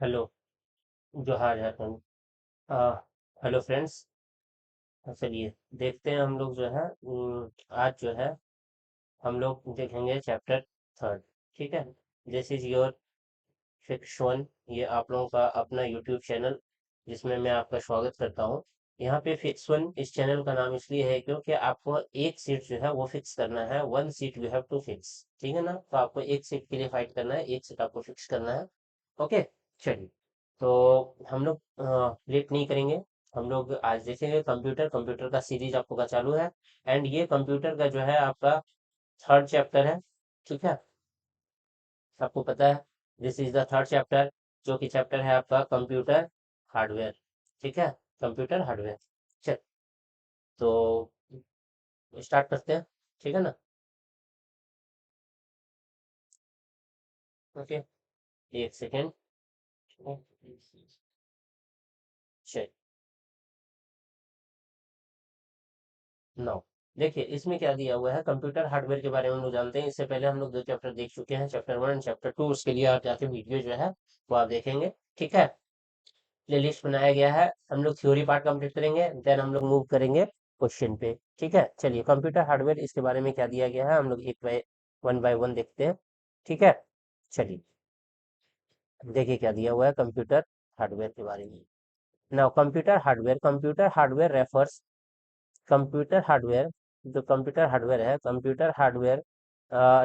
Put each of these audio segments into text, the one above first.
Hello. जोहार झारखंड। आ, hello friends. चलिए देखते हैं हम लोग जो है आज जो है हम लोग देखेंगे चैप्टर थर्ड। ठीक है। This is your fix one. ये आप लोगों का अपना यूट्यूब चैनल जिसमें मैं आपका स्वागत करता हूँ। यहाँ पे फिक्स वन इस चैनल का नाम इसलिए है क्योंकि आपको एक सीट जो है वो फिक्स करना है। One seat you have to fix. ठीक है ना, तो आपको एक सीट के लिए फाइट करना है, एक सीट आपको फिक्स करना है। ओके। चलिए, तो हम लोग लेट नहीं करेंगे। हम लोग आज देखेंगे कंप्यूटर। कंप्यूटर का सीरीज आपको का चालू है। एंड ये कंप्यूटर का जो है आपका थर्ड चैप्टर है। ठीक है, आपको पता है this is the third chapter, जो कि चैप्टर है आपका कंप्यूटर हार्डवेयर। ठीक है, कंप्यूटर हार्डवेयर। चल, तो स्टार्ट करते हैं। ठीक है ना। ओके, एक सेकेंड। चल, नौ। देखिए इसमें क्या दिया हुआ है, कंप्यूटर हार्डवेयर के बारे में हम लोग जानते हैं। इससे पहले हम लोग दो चैप्टर देख चुके हैं, चैप्टर वन चैप्टर टू। उसके लिए आप जाके वीडियो जो है वो आप देखेंगे। ठीक है, प्लेलिस्ट बनाया गया है। हम लोग थ्योरी पार्ट कंप्लीट करेंगे, देन हम लोग मूव करेंगे क्वेश्चन पे। ठीक है, चलिए कंप्यूटर हार्डवेयर इसके बारे में क्या दिया गया है हम लोग एक बाय वन देखते हैं। ठीक है, चलिए देखिए क्या दिया हुआ है कंप्यूटर हार्डवेयर के बारे में। Now computer hardware refers. Computer hardware, जो कंप्यूटर हार्डवेयर है, computer hardware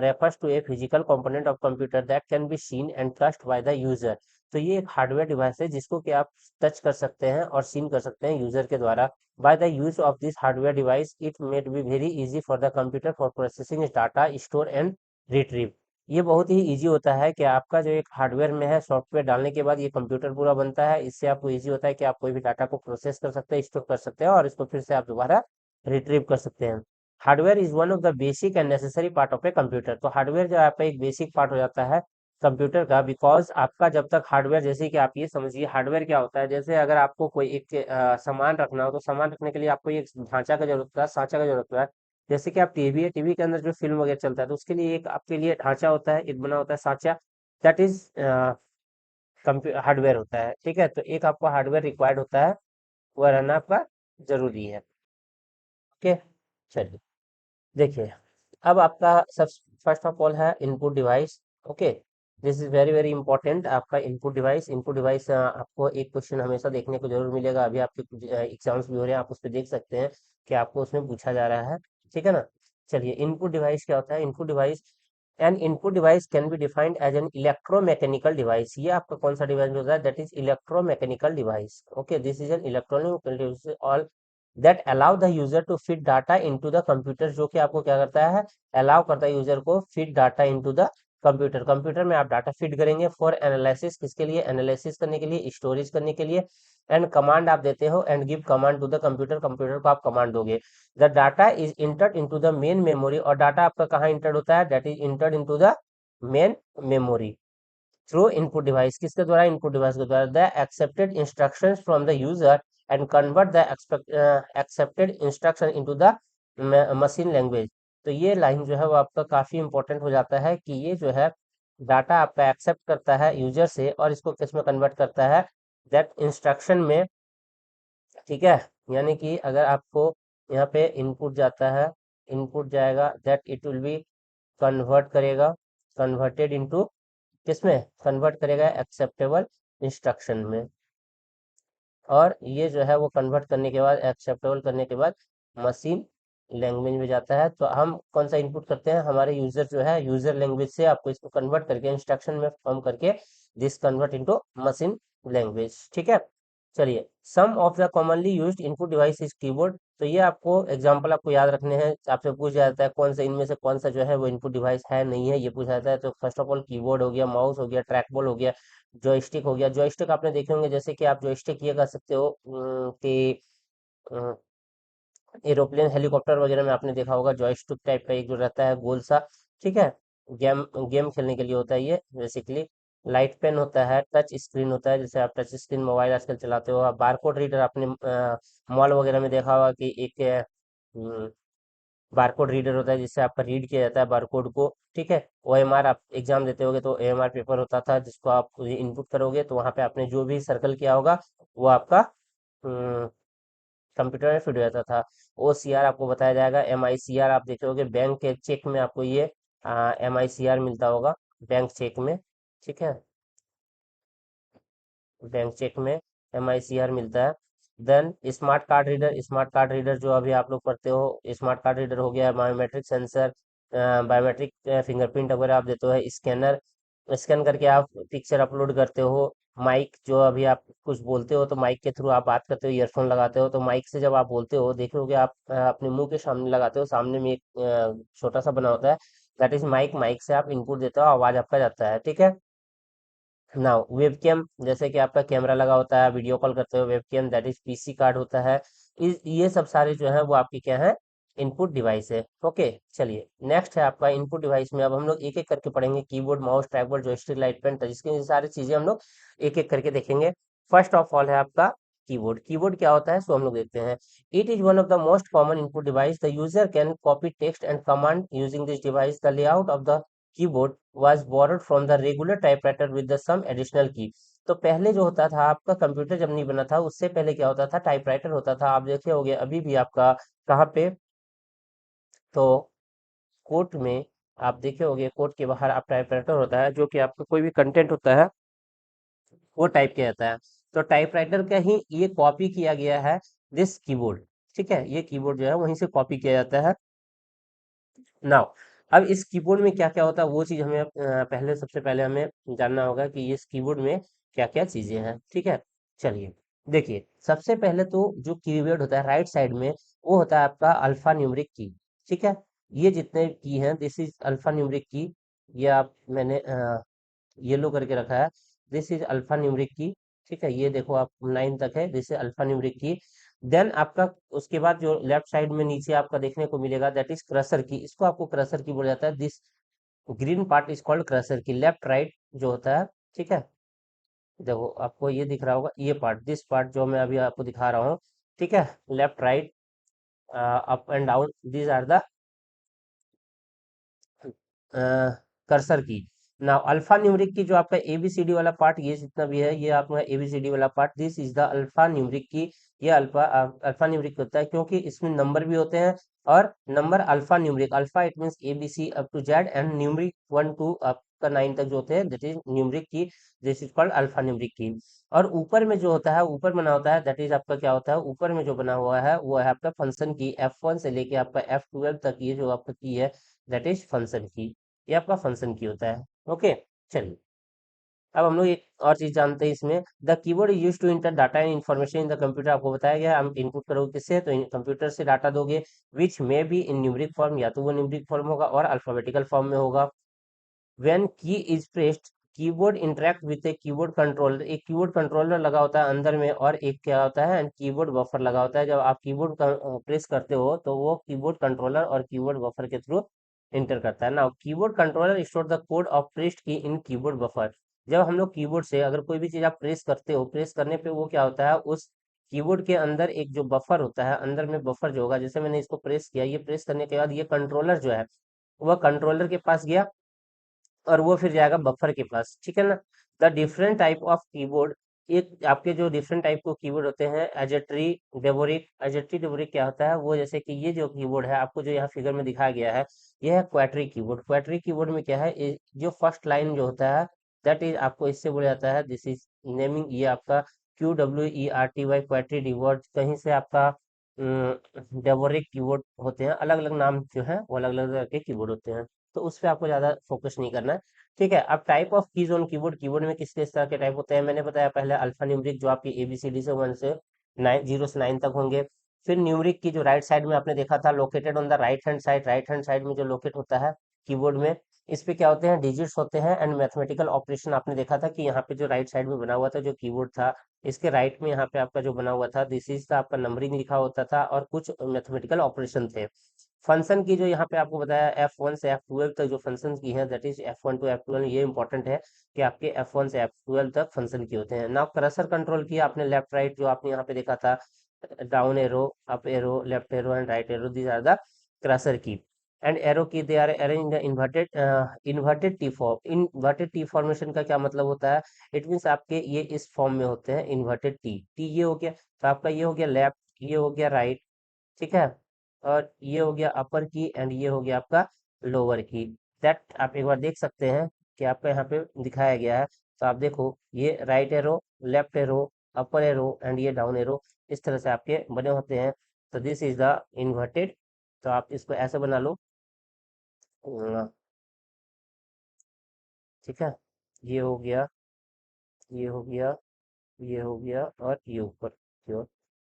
refers to a physical component of computer that can be seen and touched by the user। तो ये एक हार्डवेयर डिवाइस है जिसको कि आप टच कर सकते हैं और सीन कर सकते हैं यूजर के द्वारा। By the use of this hardware device it made be very easy for the computer for processing data store and retrieve. ये बहुत ही इजी होता है कि आपका जो एक हार्डवेयर में है, सॉफ्टवेयर डालने के बाद ये कंप्यूटर पूरा बनता है। इससे आपको इजी होता है कि आप कोई भी डाटा को प्रोसेस कर सकते हैं, स्टोर कर सकते हैं और इसको फिर से आप दोबारा रिट्रीव कर सकते हैं। Hardware is one of the basic and necessary part of a computer. तो हार्डवेयर जो है आपका एक बेसिक पार्ट हो जाता है कंप्यूटर का, बिकॉज आपका जब तक हार्डवेयर, जैसे कि आप ये समझिए हार्डवेयर क्या होता है। जैसे अगर आपको कोई एक सामान रखना हो तो सामान रखने के लिए आपको एक ढांचा का जरूरत होता है, सांचा का जरूरत होता है। जैसे कि आप टीवी है, टीवी के अंदर जो फिल्म वगैरह चलता है तो उसके लिए एक आपके लिए ढांचा होता है, एक बना होता है सांचा। दैट इज हार्डवेयर होता है। ठीक है, तो एक आपको हार्डवेयर रिक्वायर्ड होता है, वह रहना आपका जरूरी है। ओके, चलिए देखिए अब आपका सब फर्स्ट ऑफ ऑल है input device. Okay, this is very very important. आपका इनपुट डिवाइस आपको एक क्वेश्चन हमेशा देखने को जरूर मिलेगा। अभी आपके कुछ एग्जाम्स भी हो रहे हैं, आप उस पर देख सकते हैं कि आपको उसमें पूछा जा रहा है। ठीक है ना। चलिए इनपुट डिवाइस क्या होता है। Input device, an input device can be defined as an electromechanical device. ये आपका कौन सा डिवाइस होता है, that is electromechanical device. Okay, this is an electronic device all that allow the user to feed data into the computer. जो कि आपको क्या करता है, अलाउ करता है यूजर को feed data into the computer. Computer में आप डाटा फीड करेंगे फॉर एनालिसिस, किसके लिए, एनालिसिस करने के लिए, स्टोरेज करने के लिए। एंड कमांड आप देते हो, and give command to the computer, computer को आप कमांड दोगे। The data is entered into the main memory. और डाटा आपका कहाँ इंटर्ड होता है, that is entered into the main memory through input device. किसके द्वारा, इनपुट डिवाइस के द्वारा। The accepted instructions from the user and convert the accepted instruction into the machine language. तो ये लाइन जो है वो आपका काफी इंपॉर्टेंट हो जाता है कि ये जो है डाटा आपका एक्सेप्ट करता है यूजर से और इसको किस में कन्वर्ट करता है, दैट इंस्ट्रक्शन में। ठीक है, यानी कि अगर आपको यहाँ पे इनपुट जाता है, इनपुट जाएगा, that it will be convert करेगा, कन्वर्टेड इनटू किसमें, कन्वर्ट करेगा एक्सेप्टेबल इंस्ट्रक्शन में। और ये जो है वो कन्वर्ट करने के बाद, एक्सेप्टेबल करने के बाद मशीन लैंग्वेज में जाता है। तो हम कौन सा इनपुट करते हैं, हमारे यूजर जो है यूजर लैंग्वेज से आपको इसको कन्वर्ट करके इंस्ट्रक्शन में फॉर्म करके this convert into machine language. ठीक है, चलिए some of the commonly used input device is keyboard. तो ये आपको एग्जांपल आपको याद रखने हैं। आपसे पूछा जाता है कौन सा इनमें से कौन सा जो है वो इनपुट डिवाइस है नहीं है, ये पूछा जाता है। तो फर्स्ट ऑफ ऑल कीबोर्ड हो गया, माउस हो गया, ट्रैक बॉल हो गया, जॉयस्टिक हो गया। जॉयस्टिक आपने देखे होंगे, जैसे कि आप जॉयस्टिक ये कर सकते हो कि एरोप्लेन हेलीकॉप्टर वगैरह में आपने देखा होगा जॉयस्टिक टाइप का एक जो रहता है गोल सा। ठीक है, गेम गेम खेलने के लिए होता है ये बेसिकली। लाइट पेन होता है, टच स्क्रीन होता है, जैसे आप टच स्क्रीन मोबाइल आजकल चलाते हो। बारकोड रीडर आपने मॉल वगैरह में देखा होगा कि एक बारकोड रीडर होता है जिससे आपका रीड किया जाता है बारकोड को, ठीक है। ओएमआर आप एग्जाम देते होगे तो ओएमआर पेपर होता था जिसको आप इनपुट करोगे तो वहां पे आपने जो भी सर्कल किया होगा वो आपका कंप्यूटर में फिट हो जाता था। ओसीआर आपको बताया जाएगा। एमआईसीआर आप देखे होगे बैंक के चेक में आपको ये एमआईसीआर मिलता होगा बैंक चेक में, ठीक है। बैंक चेक में एमआईसीआर मिलता है। Then smart card reader, smart card reader जो अभी आप लोग पढ़ते हो, स्मार्ट कार्ड रीडर हो गया बायोमेट्रिक सेंसर, बायोमेट्रिक फिंगरप्रिंट वगैरह आप देते हो, स्कैनर, स्कैन करके आप पिक्चर अपलोड करते हो। माइक जो अभी आप कुछ बोलते हो तो माइक के थ्रू आप बात करते हो, ईयरफोन लगाते हो तो माइक से जब आप बोलते हो देखोगे आप अपने मुंह के सामने लगाते हो, सामने में एक छोटा सा बना होता है, दैट इज माइक। माइक से आप इनपुट देते हो, आवाज आपका जाता है, ठीक है। नाउ वेबकैम, जैसे कि आपका कैमरा लगा होता है, वीडियो कॉल करते हो, webcam that is PC card होता है। ये सब सारे जो है वो आपके क्या है, इनपुट डिवाइस है। ओके, चलिए नेक्स्ट है आपका इनपुट डिवाइस में अब हम लोग एक एक करके पढ़ेंगे, keyboard, mouse, trackball, joystick, light pen touch screen, ये सारी चीजें हम लोग एक एक करके देखेंगे। फर्स्ट ऑफ ऑल है आपका कीबोर्ड। कीबोर्ड क्या होता है सो हम लोग देखते हैं। It is one of the most common input device, the user can copy text and command using this device, the layout of the keyboard was borrowed from the regular typewriter with the some additional key। तो पहले जो होता था आपका computer जब नहीं बना था उससे पहले क्या होता था, टाइपराइटर होता था। आप देखे होगे अभी भी आपका कहाँ पे, तो कोर्ट में आप देखे होगे, कोर्ट के बाहर आप टाइपराइटर होता है जो कि आपका कोई भी कंटेंट होता है वो टाइप किया जाता है। तो टाइपराइटर का ही ये कॉपी किया गया है दिस कीबोर्ड, ठीक है। ये कीबोर्ड जो है वहीं से कॉपी किया जाता है। नाउ अब इस कीबोर्ड में क्या क्या होता है वो चीज हमें पहले, सबसे पहले हमें जानना होगा कि इस कीबोर्ड में क्या क्या चीजें हैं, ठीक है। चलिए देखिए, सबसे पहले तो जो कीबोर्ड होता है राइट साइड में वो होता है आपका अल्फा न्यूमरिक की, ठीक है। ये जितने की हैं दिस इज अल्फा न्यूमरिक की। ये आप मैंने येलो करके रखा है, दिस इज अल्फा न्यूमरिक की, ठीक है। ये देखो आप 9 तक है, दिस इज अल्फा न्यूमरिक की। देन आपका उसके बाद जो लेफ्ट साइड में नीचे आपका देखने को मिलेगा दैट इज क्रसर की, इसको आपको क्रसर की बोला जाता है। This green part is called crusher की, लेफ्ट राइट जो होता है, ठीक है। देखो आपको ये दिख रहा होगा, ये पार्ट, दिस पार्ट जो मैं अभी आपको दिखा रहा हूँ, ठीक है। Left right up and down, these are the cursor key. Now alphanumeric key जो आपका एबीसीडी वाला पार्ट, ये जितना भी है ये आपका एबीसीडी वाला part, this is the alpha numeric की। ये अल्फा न्यूमरिक होता है क्योंकि इसमें नंबर भी होते हैं, और number alphanumeric, alpha it means A B C up to Z, and numeric 1 to आपका 9 तक जो होते हैं that is numeric key, this is called alphanumeric key. और ऊपर में जो होता है, ऊपर बना होता है दैट इज आपका क्या होता है, ऊपर में जो बना हुआ है वो है आपका फंक्शन की, F1 से लेके आपका F12 तक ये जो आपका की है दैट इज फंक्शन की, ये आपका फंक्शन की होता है। ओके, चलिए अब हम लोग एक और चीज जानते हैं इसमें, the keyboard is use to enter data and information in the computer. आपको बताया गया हम इनपुट करोगे किससे, तो कंप्यूटर से डाटा दोगे, which may be in numeric form, या तो वो न्यूमरिक फॉर्म होगा और अल्फाबेटिकल फॉर्म में होगा। व्हेन की is pressed, keyboard interact with a keyboard controller, एक कीबोर्ड कंट्रोलर लगा होता है अंदर में, और एक क्या होता है कीबोर्ड बफर लगा होता है। जब आप कीबोर्ड प्रेस करते हो तो वो कीबोर्ड कंट्रोलर और कीबोर्ड बफर के थ्रू इंटर करता है ना। Keyboard controller store the code of pressed की इन कीबोर्ड बफर। जब हम लोग कीबोर्ड से अगर कोई भी चीज आप प्रेस करते हो, प्रेस करने पे वो क्या होता है, उस कीबोर्ड के अंदर एक जो बफर होता है, अंदर में बफर जो होगा, जैसे मैंने इसको प्रेस किया, ये प्रेस करने के बाद ये कंट्रोलर जो है वह कंट्रोलर के पास गया और वो फिर जाएगा बफर के पास, ठीक है ना। The different type of keyboard, एक आपके जो डिफरेंट टाइप के कीबोर्ड होते हैं, एजेट्री, डेबोरिक। एजेट्री डेबोरिक क्या होता है, वो जैसे कि ये जो कीबोर्ड है आपको जो यहाँ फिगर में दिखाया गया है, ये है क्वाट्री कीबोर्ड। क्वाट्री कीबोर्ड में क्या है, जो फर्स्ट लाइन जो होता है दैट इज आपको इससे बोला जाता है, दिस इज नेमिंग, ये आपका QWERTY क्वाट्री कीबोर्ड। कहीं से आपका डेबोरिक कीबोर्ड होते हैं, अलग अलग नाम जो है वो अलग अलग तरह के कीबोर्ड होते हैं, तो उस पर आपको ज्यादा फोकस नहीं करना है, ठीक है। अब type of keys on keyboard, keyboard में किस किस तरह के टाइप होते हैं मैंने बताया पहले, अल्फा न्यूमरिक जो आपकी ABCD से 1 से 9, 0 से 9 तक होंगे। फिर न्यूमरिक की जो राइट साइड में आपने देखा था, located on the right hand side, right hand side में जो लोकेट होता है कीबोर्ड में, इस पे क्या होते हैं, डिजिट्स होते हैं एंड मैथमेटिकल ऑपरेशन। आपने देखा था कि यहाँ पे जो राइट साइड में बना हुआ था जो कीबोर्ड था, इसके राइट में यहाँ पे आपका जो बना हुआ था दिस इज का आपका नंबरिंग लिखा होता था और कुछ मैथमेटिकल ऑपरेशन थे। फंक्शन की जो यहाँ पे आपको बताया F1 से F12 तक जो फंक्शन की है that is F1 to F12, ये इंपॉर्टेंट है कि आपके F1 से F12 तक फंक्शन की होते हैं। नाउ कर्सर कंट्रोल किया आपने, लेफ्ट राइट जो आपने यहाँ पे देखा था, down arrow, up arrow, left arrow and right arrow, these are the cursor key and arrow key, they are arrange in inverted T form. Inverted T formation का क्या मतलब होता है? इट मीन्स आपके ये इस फॉर्म में होते हैं, इन्वर्टेड टी। टी ये हो गया, तो आपका ये हो गया लेफ्ट, ये हो गया राइट, ठीक है, और ये हो गया अपर की एंड ये हो गया आपका लोअर की। दैट आप एक बार देख सकते हैं कि आपका यहाँ पे दिखाया गया है। तो आप देखो ये right arrow, left arrow, upper arrow and ये डाउन एरो, इस तरह से आपके बने होते हैं। तो दिस इज द इन्वर्टेड। तो आप इसको ऐसे बना लो, ठीक है, ये हो गया, ये हो गया, ये हो गया और ये ऊपर की ओर।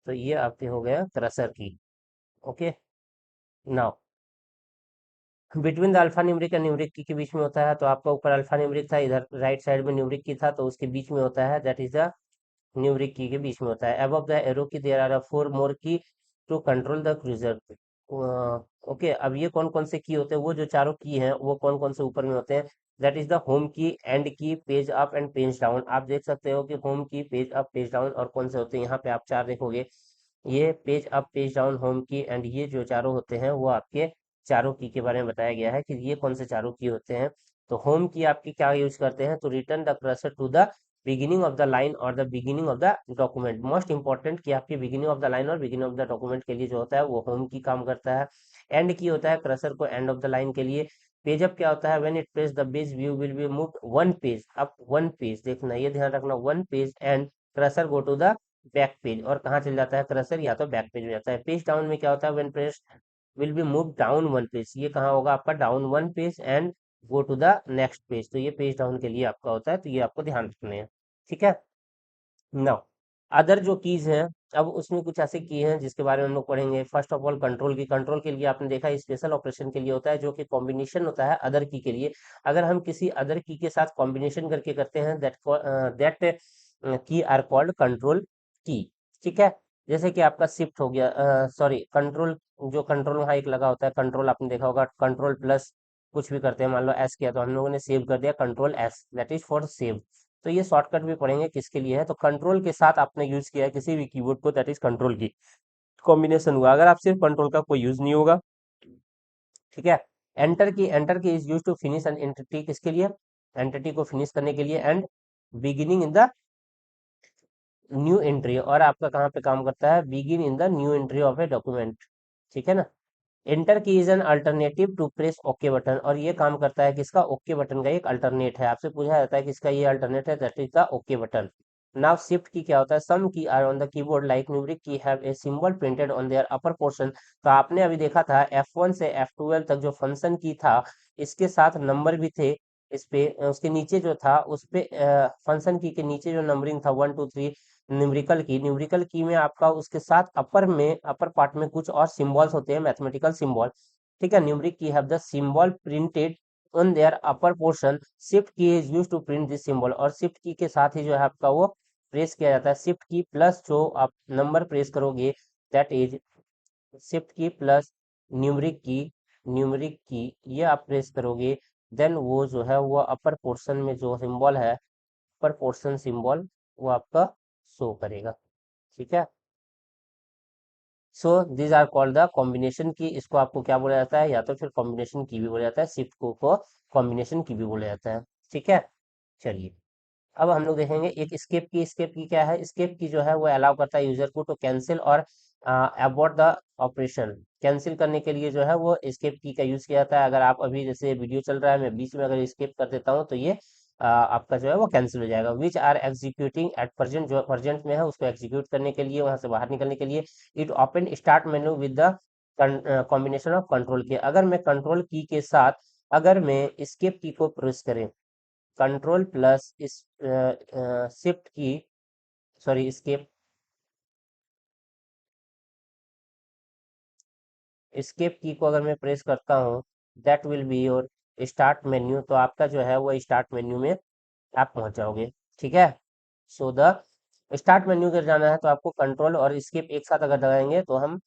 तो ये आपके हो गया क्रसर की। Okay, now between the alpha numeric and numeric की के बीच में होता है। तो आपका ऊपर अल्फा न्यूमरिक था, इधर राइट साइड में न्यूमरिक की था, तो उसके बीच में होता है, दैट इज द न्यूमरिक की के बीच में होता है। Above the arrow key there are four more key to control the cursor. Okay, अब ये कौन कौन से की होते हैं? वो जो चारों की हैं वो कौन कौन से ऊपर में होते हैं? दैट इज द होम की, एंड की, page up and page down. आप देख सकते हो कि होम की, पेज अप, पेज डाउन, और कौन से होते हैं? यहाँ पे आप चार देखोगे, ये page up, page down, home की एंड ये जो चारों होते हैं वो आपके चारों की के बारे में बताया गया है कि ये कौन से चारों की होते हैं। तो होम की आपकी क्या यूज करते हैं? तो return the cursor to the beginning of the line और the beginning of the document. Most important कि आपकी बिगिनिंग ऑफ द लाइन और बिगिनिंग ऑफ द डॉक्यूमेंट के लिए जो होता है वो होम की काम करता है। एंड की होता है क्रसर को एंड ऑफ द लाइन के लिए। पेज अप क्या होता है? When it press the page view will be moved one page up, one page, देखना ये ध्यान रखना, one page and cursor go to the back page. और कहाँ चल जाता है क्रसर? या तो बैक पेज में जाता है। पेज डाउन में क्या होता है? When press will be move down one page, ये कहाँ होगा आपका? Down one page and go to the next page. तो ये पेज डाउन के लिए आपका होता है, तो ये आपको ध्यान रखने हैं, ठीक है। नाउ अदर जो कीज हैं, अब उसमें कुछ ऐसे की हैं जिसके बारे में हम लोग पढ़ेंगे। फर्स्ट ऑफ ऑल कंट्रोल की। कंट्रोल के लिए आपने देखा स्पेशल ऑपरेशन के लिए होता है, जो कि कॉम्बिनेशन होता है अदर की के लिए। अगर हम किसी अदर की के साथ कॉम्बिनेशन करके करते हैं, दैट की आर कॉल्ड कंट्रोल की, ठीक है। जैसे कि आपका शिफ्ट हो गया, सॉरी कंट्रोल, जो कंट्रोल वहाँ एक लगा होता है, कंट्रोल आपने देखा होगा, कंट्रोल प्लस कुछ भी करते हैं, मान लो एस किया तो हम लोगों ने सेव कर दिया, control S, that is for save. तो ये शॉर्टकट भी पढ़ेंगे किसके लिए है। तो कंट्रोल के साथ आपने यूज किया है किसी भी कीबोर्ड को, दैट इज कंट्रोल की कॉम्बिनेशन हुआ। अगर आप सिर्फ कंट्रोल का कोई यूज नहीं होगा, ठीक है। Enter key, enter key is use to finish an entity, किसके लिए? एंटिटी को फिनिश करने के लिए। And beginning in the new entry, और आपका कहाँ पे काम करता है? Begin in the new entry of a document, ठीक है ना। Enter key is an alternative to press okay button, और ये काम करता है किसका? ओके बटन का एक अल्टरनेट है। आपसे पूछा जाता है किसका ये अल्टरनेट है, that is the okay button. Now shift key क्या होता है? Some key are on the keyboard like numeric key have a symbol printed on their upper portion. तो आपने अभी देखा था F1 से F12 तक जो फंक्शन की था, इसके साथ नंबर भी थे। इस पे उसके नीचे जो था उस पे फंक्शन की के नीचे जो नंबरिंग था 1 2 3, न्यूमेरिकल की, न्यूमेरिकल की में आपका उसके साथ अपर में, अपर पार्ट में कुछ और सिंबल्स होते हैं, मैथमेटिकल सिंबल, ठीक है। Numeric key have the symbol printed on their upper portion. Shift key is use to print this symbol, और शिफ्ट की के साथ ही जो है आपका वो प्रेस किया जाता है। शिफ्ट की प्लस जो आप नंबर प्रेस करोगे, दैट इज शिफ्ट की प्लस न्यूमेरिक की, न्यूमेरिक की ये आप प्रेस करोगे, देन वो जो है वो अपर पोर्शन में जो सिंबल है, अपर पोर्शन सिंबल, वो आपका शो करेगा, ठीक है। So these are called the combination key. इसको आपको क्या बोला जाता है? या तो फिर कॉम्बिनेशन की भी बोला जाता है, शिफ्ट को कॉम्बिनेशन की भी बोला जाता है, ठीक है। चलिए, अब हम लोग देखेंगे एक स्केप की। स्केप की क्या है? स्केप की जो है वो अलाउ करता है यूजर को टू कैंसिल और अबॉर्ट द ऑपरेशन। कैंसिल करने के लिए जो है वो स्केप की का यूज किया जाता है। अगर आप अभी जैसे वीडियो चल रहा है, मैं बीच में अगर स्केप कर देता हूँ तो ये आपका जो है वो कैंसिल हो जाएगा। Which are executing at present, जो प्रेजेंट में है उसको एग्जीक्यूट करने के लिए, वहां से बाहर निकलने के लिए। It open start menu with the combination of control की। अगर मैं कंट्रोल की के साथ, अगर मैं स्केप की को प्रेस करें, कंट्रोल प्लस इस शिफ्ट की, सॉरी स्केप, स्केप की को अगर मैं प्रेस करता हूँ, that will be your start menu. तो आपका जो है वो स्टार्ट मेन्यू में आप पहुंच जाओगे, ठीक है। सो द स्टार्ट मेन्यू कर जाना है तो आपको कंट्रोल और स्केप एक साथ अगर दबाएंगे तो हम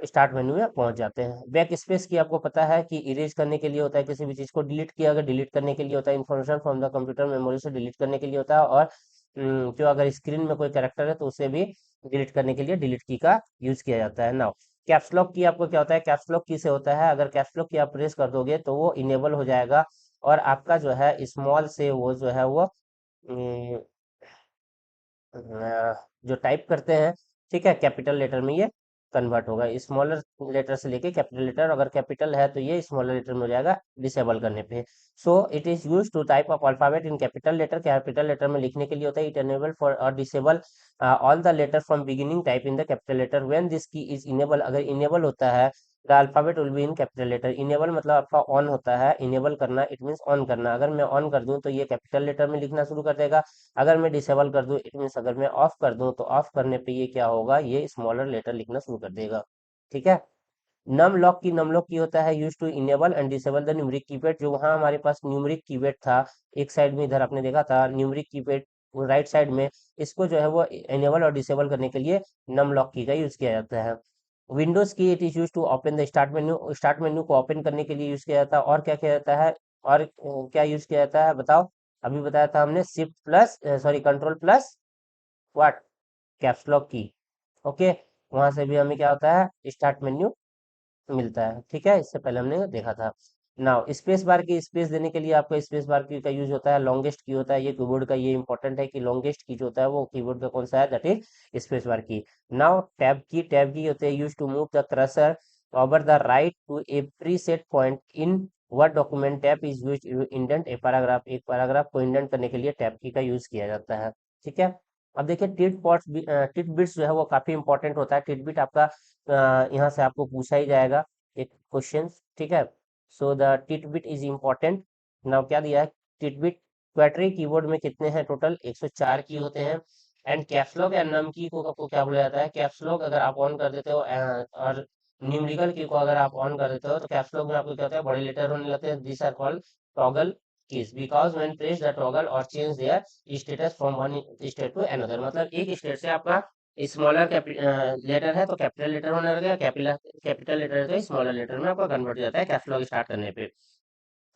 स्टार्ट मेन्यू में पहुंच जाते हैं। बैक स्पेस की आपको पता है कि इरेज करने के लिए होता है, किसी भी चीज को डिलीट किया अगर डिलीट करने के लिए होता है, information from the computer memory से डिलीट करने के लिए होता है। और जो अगर स्क्रीन में कोई कैरेक्टर है तो उसे भी डिलीट करने के लिए डिलीट की का यूज किया जाता है। नाउ कैप्स लॉक की आपको क्या होता है, कैप्स लॉक की से होता है, अगर कैप्स लॉक की आप प्रेस कर दोगे तो वो इनेबल हो जाएगा, और आपका जो है स्मॉल से वो जो है वो जो टाइप करते हैं, ठीक है, कैपिटल लेटर में ये कन्वर्ट होगा, स्मॉलर लेटर से लेके कैपिटल लेटर, अगर कैपिटल है तो ये स्मॉलर लेटर में हो जाएगा डिसेबल करने पे। So it is use to type of alphabet in capital letter, capital letter में लिखने के लिए होता है। इट एनेबल फॉर और disable all the letter from beginning type in the capital letter when this key is enable, अगर enable होता है the alphabet will be in capital letter. Enable मतलब आपका ऑन होता है, इनेबल करना इट मीन्स ऑन करना, अगर मैं ऑन कर दूं तो ये कैपिटल लेटर में लिखना शुरू कर देगा, अगर मैं डिसेबल कर दूं इट मीन्स अगर मैं ऑफ कर दूं तो ऑफ करने पे ये क्या होगा, ये स्मॉलर लेटर लिखना शुरू कर देगा, ठीक है। नम लॉक की होता है use to enable and disable the numeric keypad, जो वहां हमारे पास न्यूमरिक कीपैड था एक साइड में, इधर आपने देखा था न्यूमरिक कीपैड राइट साइड में, इसको जो है वो इनेबल और डिसेबल करने के लिए नम लॉक की का यूज किया जाता है। Windows key it is use to open the start menu को ओपन करने के लिए यूज किया जाता है, और क्या किया जाता है, और क्या यूज किया जाता है बताओ, अभी बताया था हमने shift plus sorry control plus what, caps lock की, ओके, वहां से भी हमें क्या होता है स्टार्ट मेन्यू मिलता है, ठीक है, इससे पहले हमने देखा था। नाउ स्पेस बार की स्पेस देने के लिए आपका स्पेस बार की का यूज होता है, लॉन्गेस्ट की होता है, ये कीबोर्ड का ये इंपॉर्टेंट है कि लॉन्गेस्ट की जो होता है वो कीबोर्ड का कौन सा है, दैट इज स्पेस बार की। नाउ टैब की होते हैं use to move the cursor over the right to a preset point in word document. Tab is use to indent a paragraph, एक पैराग्राफ को indent करने के लिए tab की का यूज किया जाता है, ठीक है। अब देखिए टिट बिट्स जो है वो काफी इंपॉर्टेंट होता है, टिट बिट आपका यहाँ से आपको पूछा ही जाएगा एक क्वेश्चन, ठीक है। So the tit bit is important. Now क्या दिया है, टिट बिट क्वेटरी कीबोर्ड में कितने हैं टोटल, 104 की होते हैं। एंड कैप्सलॉक एंड नम की को आपको क्या बोला जाता है, कैप्सलॉक अगर आप ऑन कर देते हो और न्यूमेरिकल की को अगर आप ऑन कर देते हो तो कैप्सलॉक में आपको क्या होता है, बड़े लेटर होने लगते हैं, this are called toggle keys because when press the toggle और change their status from one state to another, मतलब एक स्टेट से आपका स्मॉलर लेटर है तो कैपिटल लेटर होने लगेगा, कैपिटल लेटर है तो स्मॉलर लेटर में आपका कन्वर्ट हो जाता है कैप्स लॉक स्टार्ट करने पे,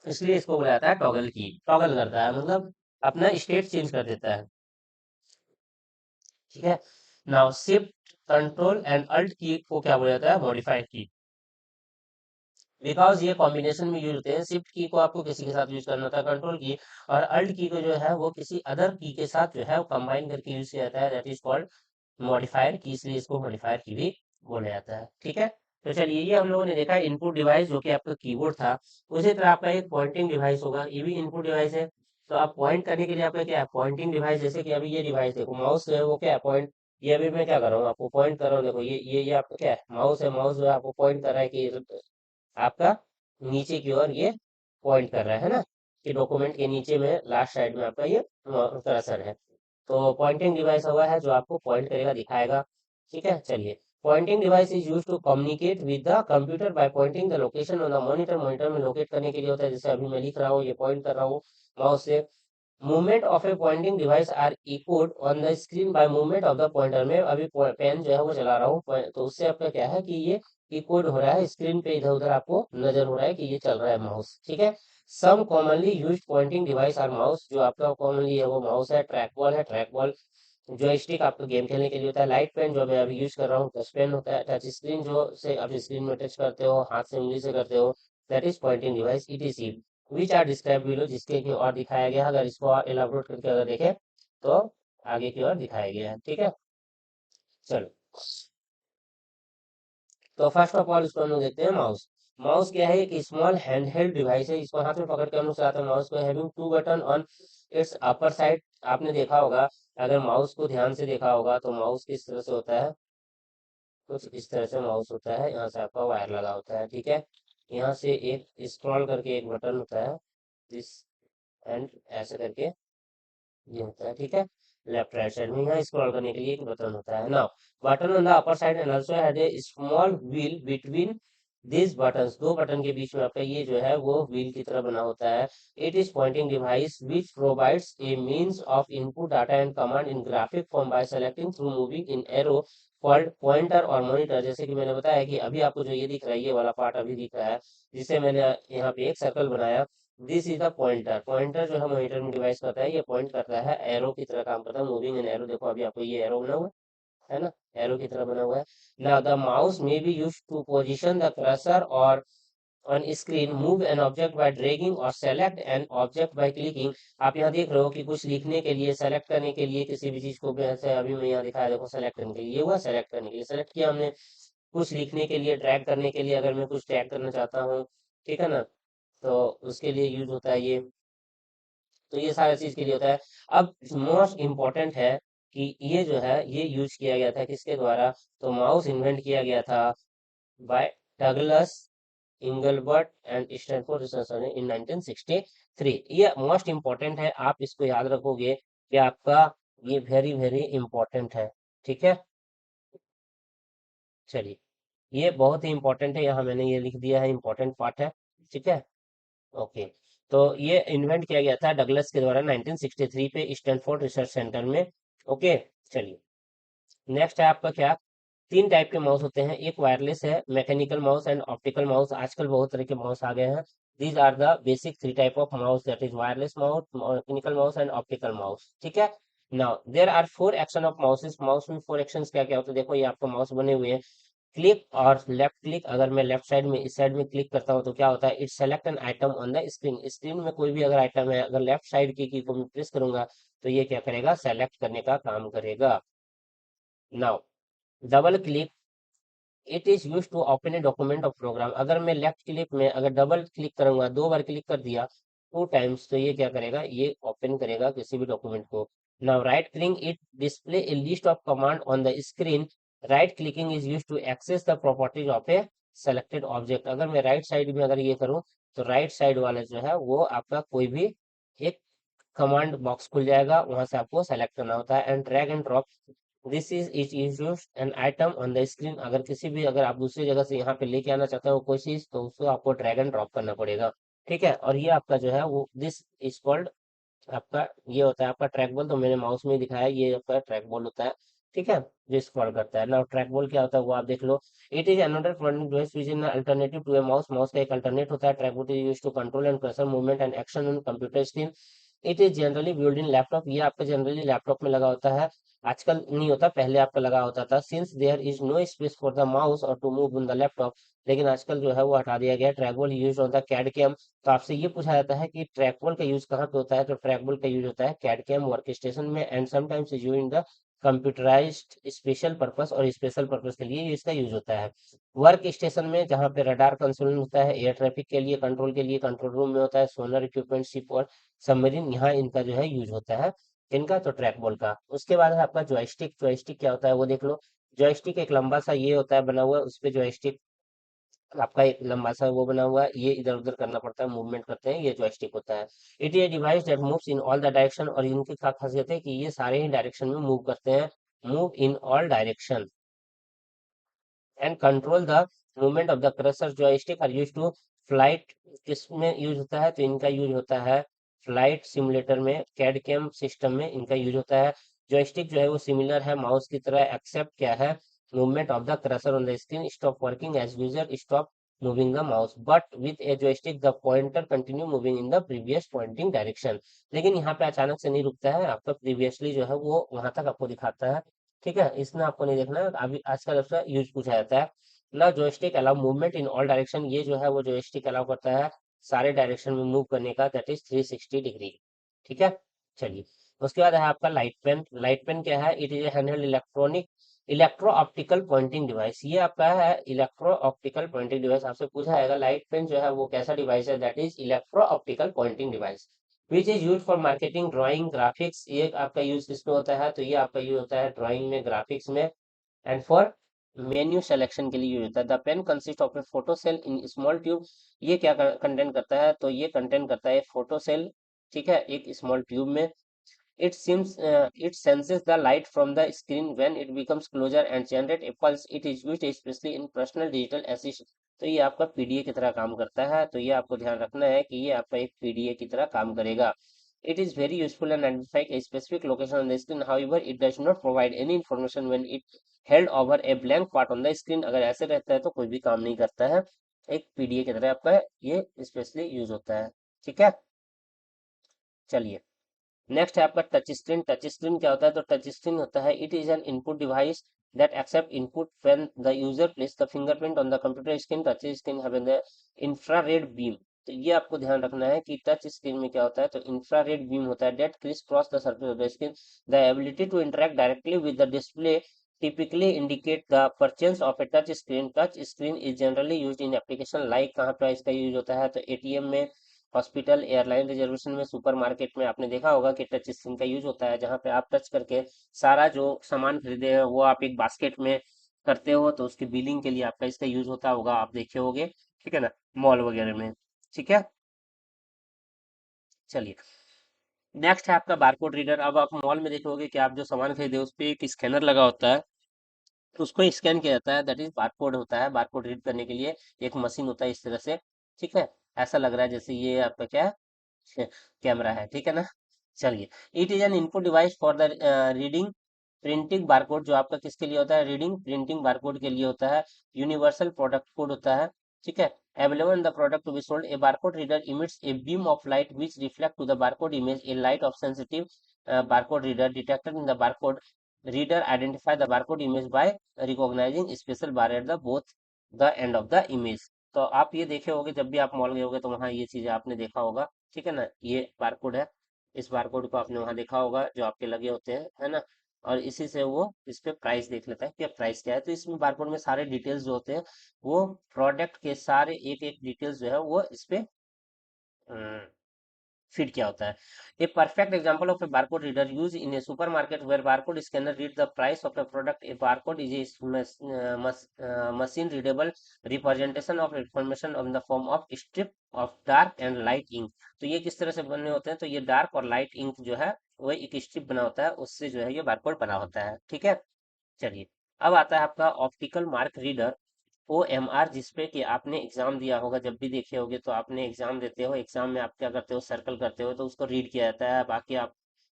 इसलिए इसको बोला जाता है टॉगल की, टॉगल करता है मतलब अपना स्टेट चेंज कर देता है, ठीक है। Now shift control and alt key को क्या बोला जाता है, मॉडिफाइड की, बिकॉज ये कॉम्बिनेशन में यूज होते हैं। शिफ्ट की को आपको किसी के साथ यूज करना होता है कंट्रोल की, और अल्ट की को जो है वो किसी अदर की के साथ जो है वो कंबाइन करके यूज किया जाता है, दैट इज कॉल्ड मॉडिफायर की, इसलिए इसको मॉडिफायर की भी बोला जाता है, ठीक है। तो चलिए ये हम लोगों ने देखा इनपुट डिवाइस जो कि आपका कीबोर्ड था, उसी तरह आपका एक पॉइंटिंग डिवाइस होगा, ये भी इनपुट डिवाइस है। तो आप पॉइंट करने के लिए आपका क्या है, पॉइंटिंग डिवाइस, जैसे कि अभी ये डिवाइस देखो माउस जो है वो क्या है पॉइंट, ये अभी मैं क्या कर रहा हूँ आपको पॉइंट कर रहा हूँ, देखो ये आपका क्या है माउस है, माउस जो है आपको पॉइंट कर रहा है कि आपका नीचे की ओर ये पॉइंट कर रहा है ना, कि डॉक्यूमेंट के नीचे में लास्ट साइड में आपका ये कर्सर है, तो पॉइंटिंग डिवाइस हुआ है जो आपको पॉइंट करेगा दिखाएगा, ठीक है। चलिए pointing device is use to communicate with the computer by pointing the location on the monitor, monitor में लोकेट करने के लिए होता है, जैसे अभी मैं लिख रहा हूँ ये पॉइंट कर रहा हूँ माउस से। Movement of a pointing device are equalled on the screen by movement of the pointer, में अभी पेन जो है वो चला रहा हूँ तो उससे आपका क्या है कि ये इक्वल्ड हो रहा है स्क्रीन पे, इधर उधर आपको नजर हो रहा है कि ये चल रहा है माउस, ठीक है। Some commonly used pointing device are mouse, जो आपका कॉमनली है वो माउस है, ट्रैक बॉल है, ट्रैक बॉल जो स्टिक आपको गेम खेलने के लिए होता है, लाइट पेन जो मैं अभी यूज कर रहा हूँ, टच पेन होता है, टच स्क्रीन जो से आप स्क्रीन में टच करते हो हाथ से उंगली से करते हो, that is pointing device ETC, which are describe below, जिसके की और दिखाया गया है, अगर इसको और एलाबोरेट करके अगर देखें तो आगे की ओर दिखाया गया है, ठीक है। चलो तो फर्स्ट ऑफ ऑल इसको हम लोग देखते हैं माउस। माउस क्या है, एक स्मॉल हैंडहेल्ड डिवाइस है, इसको हाथ में पकड़ के हम लोग चलाते हैं माउस को, having two button on its upper side. आपने देखा होगा, अगर माउस को ध्यान से देखा होगा तो माउस किस तरह से होता है, कुछ इस तरह से माउस होता है, यहाँ से आपका वायर लगा होता है, ठीक है। यहाँ से एक स्क्रॉल करके एक बटन होता है, दिस एंड ऐसे करके ये होता है, ठीक है। लेफ्ट राइट साइड में यहाँ स्क्रॉल करने के लिए एक बटन होता है। Now button on the upper side and also had a small wheel between this buttons, दो बटन के बीच में आपका ये जो है वो व्हील की तरह बना होता है। It is pointing device which provides a means of input data and command in graphic form by selecting through moving in arrow called pointer और मॉनिटर, जैसे कि मैंने बताया कि अभी आपको जो ये दिख रहा है ये वाला पार्ट अभी दिख रहा है, जिसे मैंने यहाँ पे एक सर्कल बनाया, this is the pointer. Pointer जो है मॉनिटर में डिवाइस करता है, ये पॉइंट करता है, एरो की तरह काम करता है, मूविंग एन एरो, देखो अभी आपको ये एरो बना हुआ है, है ना, एरो की तरह बना हुआ है। Now the mouse may be use to position the cursor और on screen, move an object by dragging और select an object by clicking. आप यहाँ देख रहे हो कि कुछ लिखने के लिए, सेलेक्ट करने के लिए किसी भी चीज को, जैसे अभी मैं यहाँ दिखाया, देखो सेलेक्ट करने के लिए, ये हुआ सेलेक्ट करने के लिए, सेलेक्ट किया हमने। कुछ लिखने के लिए, ड्रैग करने के लिए, अगर मैं कुछ टैग करना चाहता हूँ, ठीक है ना, तो उसके लिए यूज होता है ये। तो ये सारा चीज के लिए होता है। अब मोस्ट इम्पोर्टेंट है कि ये जो है ये यूज किया गया था किसके द्वारा, तो माउस इन्वेंट किया गया था by Douglas Engelbart and Stanford research in 1963। ये मोस्ट इम्पोर्टेंट है, आप इसको याद रखोगे कि आपका ये वेरी वेरी इंपॉर्टेंट है। ठीक है, चलिए, ये बहुत ही इंपॉर्टेंट है, यहाँ मैंने ये लिख दिया है, इंपॉर्टेंट पार्ट है। ठीक है, ओके। तो ये इन्वेंट किया गया था डगलस के द्वारा 1963 पे स्टैनफोर्ड रिसर्च सेंटर में। ओके, चलिए, नेक्स्ट है आपका क्या, तीन टाइप के माउस होते हैं, एक वायरलेस है, mechanical mouse and optical mouse. आजकल बहुत तरह के माउस आ गए हैं। These are the basic three type of mouse, that is wireless mouse, mechanical mouse and optical mouse. ठीक है, now there are four action of mouses. Mouse में फोर एक्शंस क्या क्या होते हैं, देखो ये आपका माउस बने हुए हैं। क्लिक और लेफ्ट क्लिक, अगर मैं लेफ्ट साइड में, इस साइड में क्लिक करता हूँ तो क्या होता है, it select an item on the screen. Screen में कोई भी अगर आइटम है, अगर लेफ्ट साइड की को मैं प्रेस करूंगा तो ये क्या करेगा, सेलेक्ट करने का काम करेगा। Now double click, it is use to open a document of program. अगर मैं लेफ्ट क्लिक में अगर डबल क्लिक करूंगा, दो बार क्लिक कर दिया, टू टाइम्स, तो ये क्या करेगा, ये ओपन करेगा किसी भी डॉक्यूमेंट को। Now right click, it display a list of command on the screen. Right clicking is use to access the properties of a selected object. अगर मैं राइट साइड में अगर ये करूं तो राइट साइड वाला जो है वो आपका कोई भी एक कमांड बॉक्स खुल जाएगा, वहां से आपको सेलेक्ट करना होता है। And drag and drop, this is it use an item on the screen. अगर किसी भी, अगर आप दूसरी जगह से यहाँ पे लेके आना चाहते हो कोई चीज, तो उसको आपको ड्रैग एंड ड्रॉप करना पड़ेगा। ठीक है, और ये आपका जो है वो दिस इज कॉल्ड, आपका ये होता है आपका ट्रैक बॉल। तो मैंने माउस में ही दिखाया, ये आपका ट्रैक बॉल होता है। ठीक है, जो स्क्रॉल करता है ना, ट्रैक बॉल क्या होता है वो आप देख लो। It is another pointing device which is alternative to a mouse. Mouse का एक अल्टरनेट होता है। Track ball is use to control and cursor movement and action on computer screen. It is generally build in laptop. ये आपका generally laptop में लगा होता है, आजकल नहीं होता, पहले आपका लगा होता था। Since there is no space for the mouse और to move on the laptop, लेकिन आजकल जो है वो हटा दिया गया। Track ball use on the CAD CAM. तो आपसे ये पूछा जाता है कि ट्रैक बॉल का यूज कहाँ पे होता है, तो ट्रैक बॉल का यूज होता है कैड कैम वर्क स्टेशन में, and sometimes use in the computerised special purpose, और स्पेशल पर्पस के लिए इसका यूज होता है। वर्क स्टेशन में जहाँ पे रडार कंसोल होता है, एयर ट्रैफिक के लिए कंट्रोल रूम में होता है, सोलर इक्विपमेंट, शिप और सबमरीन, यहाँ इनका जो है यूज होता है, इनका तो ट्रैक बॉल का। उसके बाद है आपका जॉयस्टिक। जॉयस्टिक क्या होता है वो देख लो। जॉयस्टिक एक लंबा सा ये होता है बना हुआ, उस पे जॉयस्टिक आपका एक लंबा सा वो बना हुआ है, ये इधर उधर करना पड़ता है, मूवमेंट करते हैं, ये जॉयस्टिक होता है। It is device that moves in all the direction, और इनकी क्या खासियत है कि ये सारे ही डायरेक्शन में मूव करते हैं, move in all direction and control the movement of the cursor. Joystick are use to flight, किसमें यूज होता है, तो इनका यूज होता है फ्लाइट सिमुलेटर में, कैड कैम सिस्टम में इनका यूज होता है। जॉयस्टिक जो है वो सिमिलर है माउस की तरह, एक्सेप्ट क्या है, movement of the cursor on the screen stop working as user stop moving the mouse, but with a joystick the pointer continue moving in the previous pointing direction. लेकिन यहाँ पे अचानक से नहीं रुकता है, आपका प्रीवियसली जो है वो वहां तक आपको दिखाता है। ठीक है, इसमें आपको नहीं देखना है, अभी आजकल उसका यूज पूछा जाता है ना। Joystick allow movement in all direction, ये जो है वो जॉयस्टिक अलाउ करता है सारे डायरेक्शन में मूव करने का, दैट इज 360 डिग्री। ठीक है, चलिए, उसके बाद है आपका लाइट पेन। लाइट पेन क्या है, it is A handheld electronic electro optical pointing device. ये आपका है इलेक्ट्रो ऑप्टिकल पॉइंटिंग डिवाइस। आपसे पूछा जाएगा लाइट पेन जो है वो कैसा डिवाइस है, that is electro optical pointing device which is use for marketing, drawing, graphics. ये आपका यूज किसमें होता है, तो ये आपका यूज होता है ड्राइंग में, ग्राफिक्स में, एंड फॉर मेन्यू सिलेक्शन के लिए यूज होता है। The pen consist of a photo cell in small tube. ये क्या कंटेंट करता है, तो ये कंटेंट करता है फोटो सेल, ठीक है, एक स्मॉल ट्यूब में। It senses the light from the screen when it becomes closer and generate a pulse. It is used especially in personal digital assist. तो ये आपका पीडीए की तरह काम करता है, तो ये आपको ध्यान रखना है कि ये आपका एक पीडीए की तरह काम करेगा। It is very useful in identifying a specific location on the screen. However, it does not provide any information when it held over a blank part on the screen. अगर ऐसे रहता है तो कोई भी काम नहीं करता है, एक पीडीए की तरह आपका ये स्पेशली यूज होता है। ठीक है, चलिए, नेक्स्ट है आपका टच स्क्रीन। टच स्क्रीन क्या होता है, तो टच स्क्रीन होता है, it is an input device that accept input when the user place the fingerprint on the computer screen. Touch screen have the infrared beam. तो ये आपको ध्यान रखना है कि टच स्क्रीन में क्या होता है, तो इंफ्रारेड बीम होता है that criss cross the surface of the screen. The ability to interact directly with the display typically indicate the purchase of a touch screen. Touch screen is generally used in application like, कहाँ पे इसका use होता है, तो ATM में, hospital, airline reservation में, supermarket में आपने देखा होगा कि टच स्क्रीन का यूज होता है, जहाँ पे आप टच करके सारा जो सामान खरीदे हैं वो आप एक बास्केट में करते हो, तो उसकी बिलिंग के लिए आपका इसका यूज होता होगा, आप देखे होगे, ठीक है ना, मॉल वगैरह में, ठीक है। चलिए, नेक्स्ट है आपका बारकोड रीडर। अब आप मॉल में देखोगे कि आप जो सामान खरीदे उस पे एक स्कैनर लगा होता है, तो उसको स्कैन किया जाता है, दैट इज बारकोड होता है। बारकोड रीड करने के लिए एक मशीन होता है इस तरह से, ठीक है। ऐसा लग रहा है जैसे ये आपका क्या है, कैमरा है, ठीक है ना। चलिए, it is an input device for the reading printing barcode, जो आपका किसके लिए होता है, रीडिंग प्रिंटिंग बारकोड के लिए होता है। यूनिवर्सल प्रोडक्ट कोड होता है, ठीक है। Available in the product to be sold, a barcode reader emits a beam of light which reflect to the barcode image. A light of sensitive barcode reader detected in the barcode reader identify the barcode image by recognizing special bar at the both the end of the image. तो आप ये देखे होगे जब भी आप mall गए होगे तो वहाँ ये चीजें आपने देखा होगा, ठीक है ना। ये बारकोड है, इस बारकोड को आपने वहाँ देखा होगा जो आपके लगे होते हैं, है ना। और इसी से वो इस पे प्राइस देख लेता है कि प्राइस क्या है। तो इसमें बारकोड में सारे डिटेल्स जो होते हैं वो प्रोडक्ट के सारे एक एक डिटेल्स जो है वो इस पे फिट किया होता है। A perfect example of a barcode reader use in a supermarket where barcode scanner read the price of a product. A barcode is a machine readable representation of information on the form of strip of dark and light ink. तो ये किस तरह से बने होते हैं, तो ये डार्क और लाइट इंक जो है वो एक स्ट्रिप बना होता है, उससे जो है ये बारकोड बना होता है, ठीक है। चलिए, अब आता है आपका ऑप्टिकल मार्क रीडर, OMR, जिसपे कि आपने एग्जाम दिया होगा, जब भी देखे होगे तो आपने एग्जाम देते हो, एग्जाम में आप क्या करते हो, सर्कल करते हो, तो उसको रीड किया जाता है, बाकी आप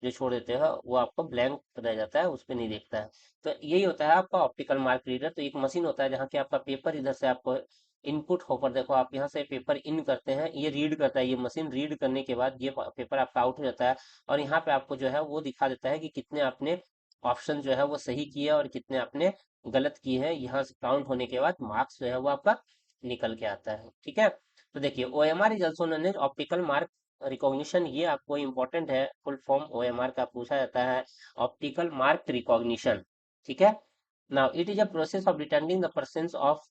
जो छोड़ देते हो वो आपको ब्लैंक रह जाता है, उस पर नहीं देखता है। तो यही होता है आपका ऑप्टिकल मार्क रीडर। तो एक मशीन होता है जहाँ की आपका पेपर इधर से आपको इनपुट होकर, देखो आप यहाँ से पेपर इन करते हैं, ये रीड करता है, ये मशीन रीड करने के बाद ये पेपर आपका आउट हो जाता है, और यहाँ पे आपको जो है वो दिखा देता है कि कितने आपने ऑप्शन जो है वो सही किए और कितने आपने गलत की है। यहाँ से काउंट होने के बाद मार्क्स जो है वो आपका निकल के आता है, ठीक है। तो देखिए, OMR is also known as optical mark recognition. ये आपको इंपॉर्टेंट है, फुल फॉर्म OMR का पूछा जाता है, ऑप्टिकल मार्क रिकॉग्निशन, ठीक है। Now it is a process of detecting the presence of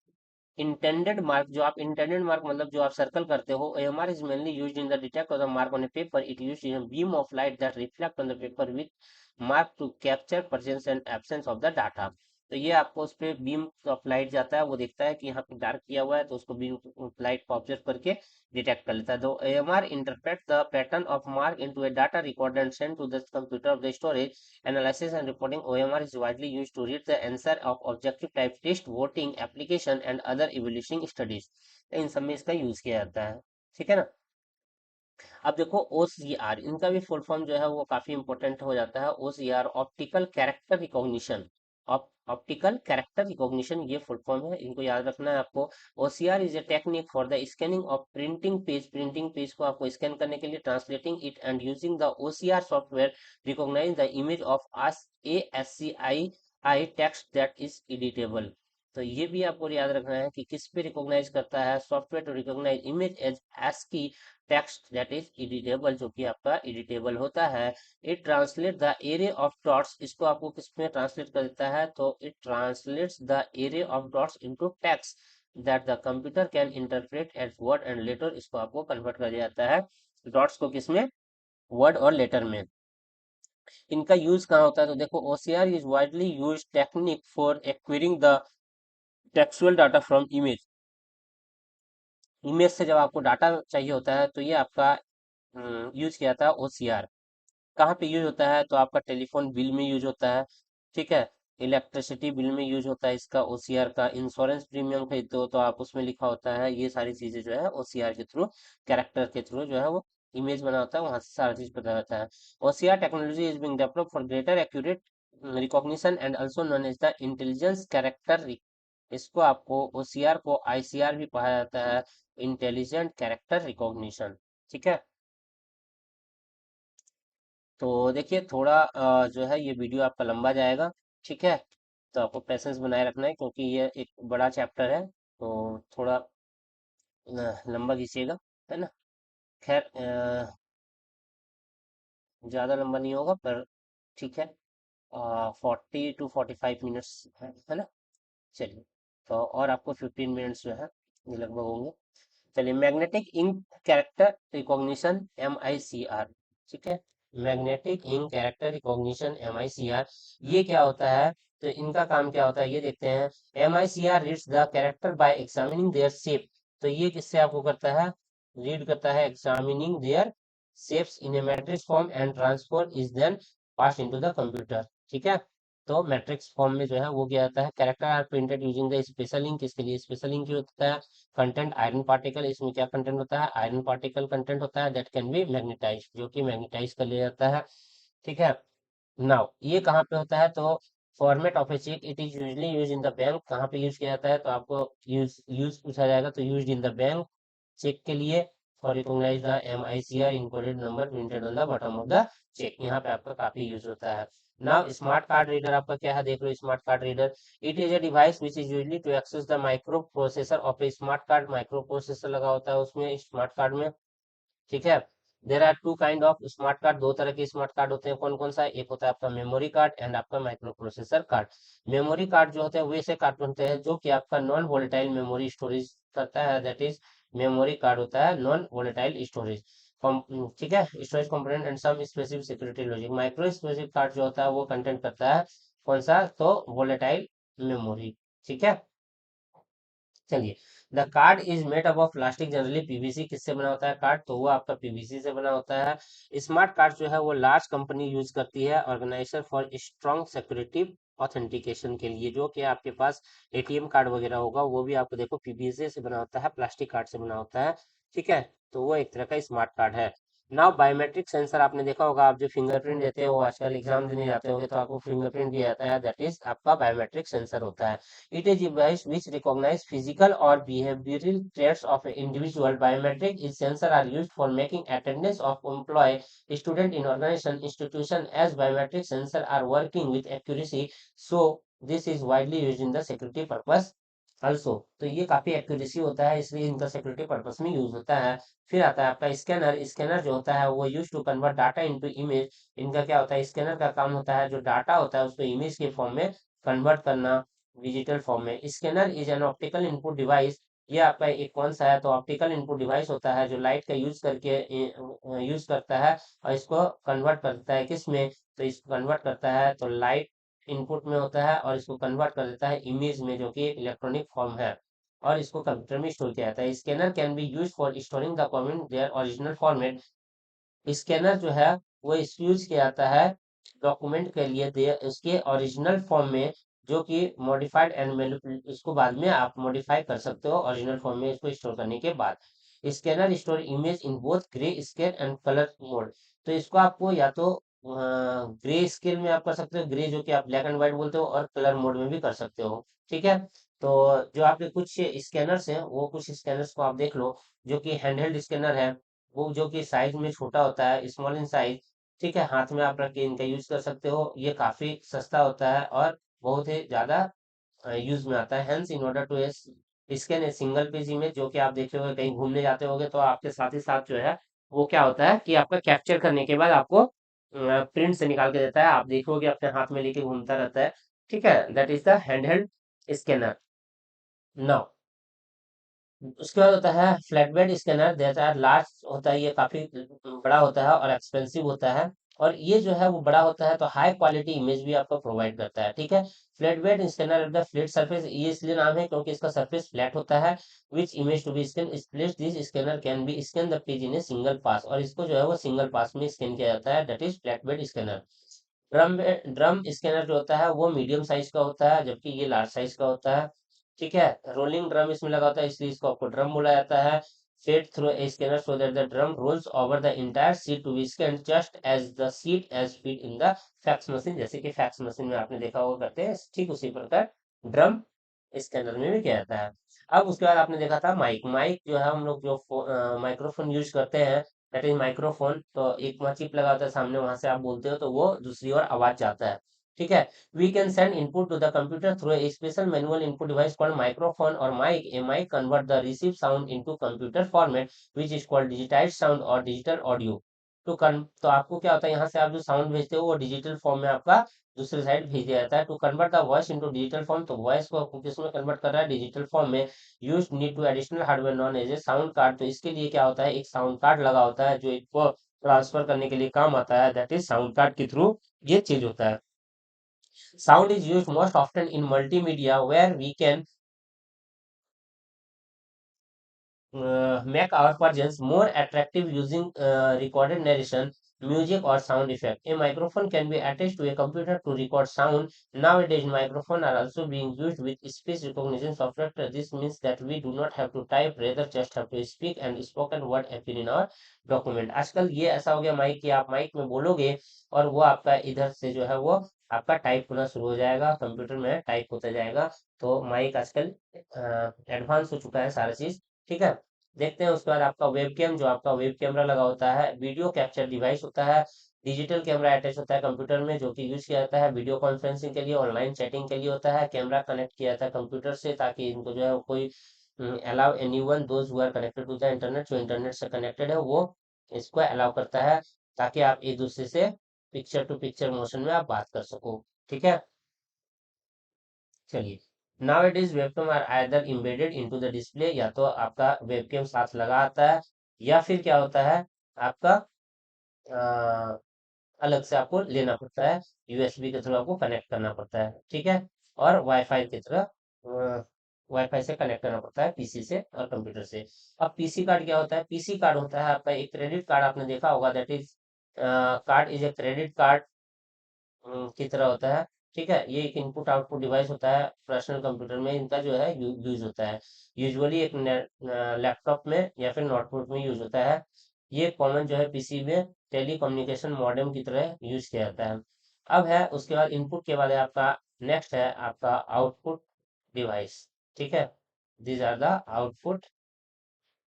intended mark. जो आप इंटेंडेड मार्क मतलब जो आप सर्कल करते हो, AMR is mainly used in the detect of the mark on a paper. It used in a beam of light that reflect on the paper with mark to capture presence and absence of the data. तो ये आपको उस पे beam of light जाता है, वो देखता है कि यहाँ पे डार्क किया हुआ है, तो उसको बीम लाइट को ऑब्जर्व करके डिटेक्ट कर लेता है। तो AMR interpret the pattern of mark into a data record and send to the computer of the storage analysis and reporting. OMR is widely used to read the answer of objective type test, voting, application and other evaluation studies. इन सब में इसका use किया जाता है, ठीक है ना। अब देखो, OCR, इनका भी फुल फॉर्म जो है वो काफी इंपॉर्टेंट हो जाता है। OCR optical character recognition, optical character recognition ये फुल फॉर्म है, इनको याद रखना है आपको। OCR is a technique for the scanning of printing page, printing page को आपको स्कैन करने के लिए, translating it and using the OCR software recognize the image of ASCII text that is editable. तो ये भी आपको याद रखना है कि किस पे रिकॉग्नाइज करता है, software to recognize image as ASCII text that is editable, जो कि आपका एडिटेबल होता है। It translate the array of dots, इसको आपको किस में ट्रांसलेट कर देता है, तो it translates the array of dots into text that the computer can interpret as word and letter. इसको आपको कन्वर्ट कर दिया जाता है डॉट्स को किस में, वर्ड और लेटर में। इनका यूज कहाँ होता है, तो देखो, OCR is widely use technique for acquiring the textual data from image. Image से जब आपको डाटा चाहिए होता है तो ये आपका यूज किया जाता है OCR। कहाँ पे यूज होता है, तो आपका टेलीफोन बिल में यूज होता है, ठीक है। इलेक्ट्रिसिटी बिल में यूज होता है इसका OCR का। इंश्योरेंस प्रीमियम खरीदते हो तो आप उसमें लिखा होता है, ये सारी चीजें जो है OCR के थ्रू, कैरेक्टर के थ्रू जो है वो इमेज बना होता है, वहां से सारा चीज पता रहता है। OCR technology is being develop for greater accurate recognition and also known as the intelligence character. इसको आपको OCR को ICR भी कहा जाता है, इंटेलिजेंट कैरेक्टर रिकॉग्निशन, ठीक है। तो देखिए, थोड़ा जो है ये वीडियो आपका लंबा जाएगा, ठीक है। तो आपको पेशेंस बनाए रखना है, क्योंकि ये एक बड़ा चैप्टर है, तो थोड़ा लंबा खींचिएगा, है ना। खैर ज़्यादा लंबा नहीं होगा, पर ठीक है। 40 to 45 मिनट्स है ना। चलिए, तो और आपको 15 मिनट्स जो है ये लगभग होंगे। चलिए, magnetic ink character recognition MICR। ठीक है, magnetic ink character recognition MICR, ये क्या होता है? तो इनका काम क्या होता है ये देखते हैं। MICR reads the character by examining their shape. तो ये किससे आपको करता है? रीड करता है examining their shapes in a matrix form and transform is then pass into the computer. ठीक है, तो मैट्रिक्स फॉर्म में जो है वो क्या आता है? Character are printed using the special ink. इसके लिए स्पेशल इंक होता है। कंटेंट आयरन पार्टिकल, इसमें क्या कंटेंट होता है? आयरन पार्टिकल कंटेंट होता है, दैट कैन बी मैग्नेटाइज, जो कि मैग्नेटाइज कर लिया जाता है। ठीक है, नाउ ये कहाँ पे होता है? तो format of a cheque, it is usually use in the bank. कहाँ पे यूज किया जाता है? तो आपको यूज यूज पूछा जाएगा, तो use in the bank, cheque के लिए। For recognize the MICR encoded number printed on the bottom of the cheque, यहाँ पे आपका काफी यूज होता है। नाउ स्मार्ट कार्ड रीडर आपका क्या है? देख लो, smart card reader, it is a device which is usually to access the micro processor of a smart card. Micro processor लगा होता है उसमें, स्मार्ट कार्ड में। ठीक है, there are two kind of smart card, दो तरह के स्मार्ट कार्ड होते हैं। कौन कौन सा? एक होता है आपका मेमोरी कार्ड एंड आपका micro processor card. Memory card जो होते हैं वैसे कार्ड बनते हैं जो कि आपका नॉन वोलेटाइल मेमोरी स्टोरेज करता है, दैट इज मेमोरी कार्ड होता है नॉन वोलेटाइल स्टोरेज। ठीक है, storage component and some specific security logic. Micro specific card जो होता है वो कंटेंट करता है कौन सा? तो वोलेटाइल मेमोरी। ठीक है, चलिए, the card is made up of plastic, generally PVC। किससे बना होता है कार्ड? तो वो आपका PVC से बना होता है। स्मार्ट कार्ड जो है वो लार्ज कंपनी यूज करती है organiser for strong security authentication के लिए। जो कि आपके पास ATM कार्ड वगैरह होगा वो भी आपको देखो PVC से बना होता है, प्लास्टिक कार्ड से बना होता है। ठीक है, तो वो एक तरह का स्मार्ट कार्ड है। नाउ बायोमेट्रिक सेंसर, आपने देखा होगा, आप जो फिंगरप्रिंट देते हो, आजकल एग्जाम देने जाते होगे तो आपको फिंगरप्रिंट दिया जाता है, दैट इज आपका बायोमेट्रिक सेंसर होता है। It is a device which recognize physical or behavioral traits of an individual. Biometric is sensor are used for making attendance of employee, student in organization, institution, as biometric sensor are working with accuracy. So this is widely used in the security purpose also. तो ये काफी accuracy होता है, इसलिए इनका security purpose में use होता है। फिर आता है आपका स्कैनर। स्कैनर जो होता है वो use to convert data into image. इनका क्या होता है? स्कैनर का काम होता है जो डाटा होता है उसको इमेज के फॉर्म में कन्वर्ट करना, डिजिटल फॉर्म में। Scanner is an optical input device. ये आपका एक कौन सा है? तो ऑप्टिकल इनपुट डिवाइस होता है जो लाइट का यूज करके यूज करता है और इसको कन्वर्ट करता है किस में? तो इसको कन्वर्ट करता है तो लाइट इनपुट में होता है और इसको कन्वर्ट कर देता है इमेज में, जो कि इलेक्ट्रॉनिक फॉर्म है, और इसको कंप्यूटर में स्टोर किया जाता है। Scanner can B use for storing the document their original format. Scanner जो है वो यूज किया जाता है डॉक्यूमेंट के लिए उसके ओरिजिनल फॉर्म में, जो कि मॉडिफाइड एंड उसको बाद में आप मॉडिफाई कर सकते हो ओरिजिनल फॉर्म में इसको स्टोर करने के बाद। Scanner store image in both grey scale and colour mode. तो इसको आपको या तो ग्रे स्केल में आप कर सकते हो, ग्रे जो कि आप ब्लैक एंड व्हाइट बोलते हो, और कलर मोड में भी कर सकते हो। ठीक है, तो जो आपके कुछ स्कैनर्स हैं वो कुछ स्कैनर्स को आप देख लो, जो कि हैंडहेल्ड स्कैनर है, वो जो कि साइज में छोटा होता है, स्मॉल इन साइज। ठीक है, हाथ में आप रख के इनका यूज कर सकते हो। ये काफी सस्ता होता है और बहुत ही ज्यादा यूज में आता है। Hence in order to scan a single page image, जो कि आप देखे होंगे कहीं घूमने जाते होंगे तो आपके साथ ही साथ जो है वो क्या होता है कि आपका कैप्चर करने के बाद आपको प्रिंट से निकाल के देता है, आप देखोगे अपने हाथ में लेके घूमता रहता है। ठीक है, that is the handheld scanner. Now उसके बाद होता है फ्लैट बेड स्कैनर, जैसा लार्ज होता है, ये काफी बड़ा होता है और एक्सपेंसिव होता है। और ये जो है वो बड़ा होता है तो हाई क्वालिटी इमेज भी आपको प्रोवाइड करता है। ठीक है, flat bed scanner at the flat surface, ये इसलिए नाम है क्योंकि इसका सरफेस फ्लैट होता है। Which image to be scan split this scanner can be scan the page in a single pass, और इसको जो है वो सिंगल पास में स्कैन किया जाता है, that is flat bed scanner. Drum drum scanner जो होता है वो मीडियम साइज का होता है, जबकि ये लार्ज साइज का होता है। ठीक है, रोलिंग ड्रम इसमें लगा होता है, इसलिए इसको आपको ड्रम बोला जाता है। Fed through a scanner so that the drum rolls over the entire sheet to be scan just as the sheet as fit in the fax machine. जैसे कि फैक्स मशीन में आपने देखा होगा करते हैं, ठीक उसी प्रकार ड्रम स्कैनर में भी किया जाता है। अब उसके बाद आपने देखा था माइक। माइक जो है हम लोग जो माइक्रोफोन यूज करते हैं, दैट इज माइक्रोफोन। तो एक वहाँ चिप लगा होता है सामने, वहां से आप बोलते हो तो वो दूसरी ओर आवाज जाता है। ठीक है। We can send input to the computer through a special manual input device called microphone और mic. A mic convert the receive sound into computer format which is called digitized sound और डिजिटल ऑडियो। तो आपको क्या होता है, यहाँ से आप जो साउंड भेजते हो वो डिजिटल फॉर्म में आपका दूसरी साइड भेज दिया जाता है। To convert the voice into digital form, तो वॉइस को आपको किसमें कन्वर्ट कर रहा है, डिजिटल फॉर्म में। Use need to additional hardware known as a sound card, तो इसके लिए क्या होता है, एक साउंड कार्ड लगा होता है जो इसको ट्रांसफर करने के लिए काम आता है, दैट इज साउंड कार्ड के थ्रू ये चीज होता है। Sound is used most often in multimedia where we can make our presence more attractive using recorded narration, music, or sound effect. A microphone can be attached to a computer to record sound. Nowadays, microphones are also being used with speech recognition software. This means that we do not have to type, rather just have to speak and spoken word appear in our document. आजकल ये ऐसा हो गया mic कि आप mic में बोलोगे और वो आपका इधर से जो है वो आपका टाइप होना शुरू हो जाएगा, कंप्यूटर में टाइप होता जाएगा। तो माइक आजकल एडवांस हो चुका है सारा चीज। ठीक है। देखते हैं उसके बाद आपका वेबकैम, जो आपका वेब कैमरा लगा होता है, वीडियो कैप्चर डिवाइस होता है। डिजिटल कैमरा अटैच होता है कंप्यूटर में, जो कि यूज किया जाता है वीडियो कॉन्फ्रेंसिंग के लिए, ऑनलाइन चैटिंग के लिए होता है। कैमरा कनेक्ट किया जाता है कंप्यूटर से ताकि इनको जो है कोई allow anyone those who are connected to the internet, जो इंटरनेट से कनेक्टेड है वो इसको अलाउ करता है ताकि आप एक दूसरे से पिक्चर टू पिक्चर मोशन में आप बात कर सको। ठीक है। चलिए, nowadays webcam are either embedded into the display, या तो आपका वेबकैम साथ लगा आता है, या फिर क्या होता है आपका अ, अलग से आपको लेना पड़ता है, यूएसबी के थ्रू आपको कनेक्ट करना पड़ता है। ठीक है। और वाईफाई की तरह वाईफाई से कनेक्ट करना पड़ता है पीसी से और कंप्यूटर से। अब पीसी कार्ड क्या होता है, पीसी कार्ड होता है आपका एक क्रेडिट कार्ड, आपने देखा होगा, that is called is a credit card की तरह होता है। ठीक है। ये एक इनपुट आउटपुट डिवाइस होता है, पर्सनल कंप्यूटर में इनका जो है यूज होता है। यूजुअली एक लैपटॉप में या फिर नोटबुक में यूज होता है। ये कॉमन जो है पीसी में टेली कम्युनिकेशन मॉडेम की तरह यूज किया जाता है। अब है उसके बाद इनपुट के बाद है आपका नेक्स्ट है आपका आउटपुट डिवाइस। ठीक है। These are the output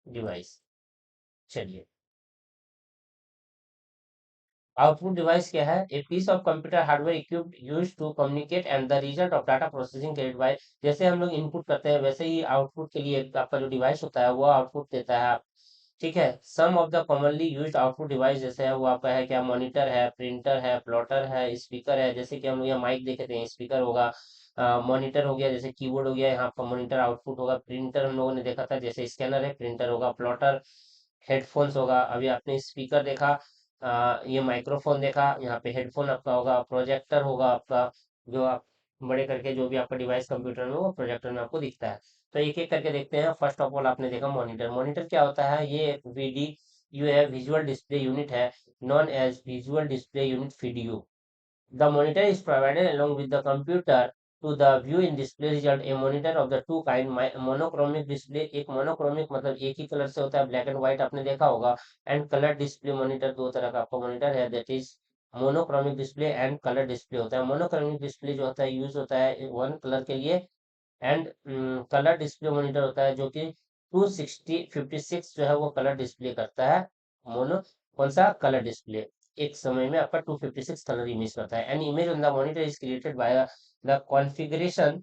device. चलिए, आउटपुट डिवाइस क्या है, a piece of computer hardware equipped use to communicate and the result of data processing carried by. जैसे हम लोग इनपुट करते हैं वैसे ही आउटपुट के लिए आपका जो डिवाइस होता है वो आउटपुट देता है आप। ठीक है। Some of the commonly used output device जैसे है वो आपका है क्या, मॉनिटर है, प्रिंटर है, प्लॉटर है, स्पीकर है। जैसे कि हम लोग यहाँ माइक देखे थे, स्पीकर होगा, मॉनिटर हो गया, जैसे कीबोर्ड हो गया, यहाँ पर मॉनिटर आउटपुट होगा। प्रिंटर हम लोगों ने देखा था, जैसे स्कैनर है, प्रिंटर होगा, प्लॉटर हेडफोन्स होगा। अभी आपने स्पीकर देखा, ये माइक्रोफोन देखा, यहाँ पे हेडफोन आपका होगा, प्रोजेक्टर होगा आपका, जो आप बड़े करके जो भी आपका डिवाइस कंप्यूटर में वो प्रोजेक्टर में आपको दिखता है। तो एक एक करके देखते हैं। फर्स्ट ऑफ ऑल आपने देखा मॉनिटर। मॉनिटर क्या होता है, ये एक वीडी यू है, विजुअल डिस्प्ले यूनिट है, known as visual display unit VDU. The monitor is provided along with the computer to the view in display result. A monitor of the two kind, monochromic display, एक monochromic मतलब एक ही colour से होता है, black and white आपने देखा होगा, and colour display monitor, दो तरह का आपका मॉनिटर है, that is monochromic display and colour display होता है। मोनोक्रोमिक डिस्प्ले जो होता है यूज होता है वन कलर के लिए, एंड कलर डिस्प्ले मॉनिटर होता है जो कि 256 जो है वो कलर डिस्प्ले करता है। मोनो कौन सा, कलर डिस्प्ले, एक समय में आपका 256 कलर इमेज करता है। An image on the monitor is created by the configuration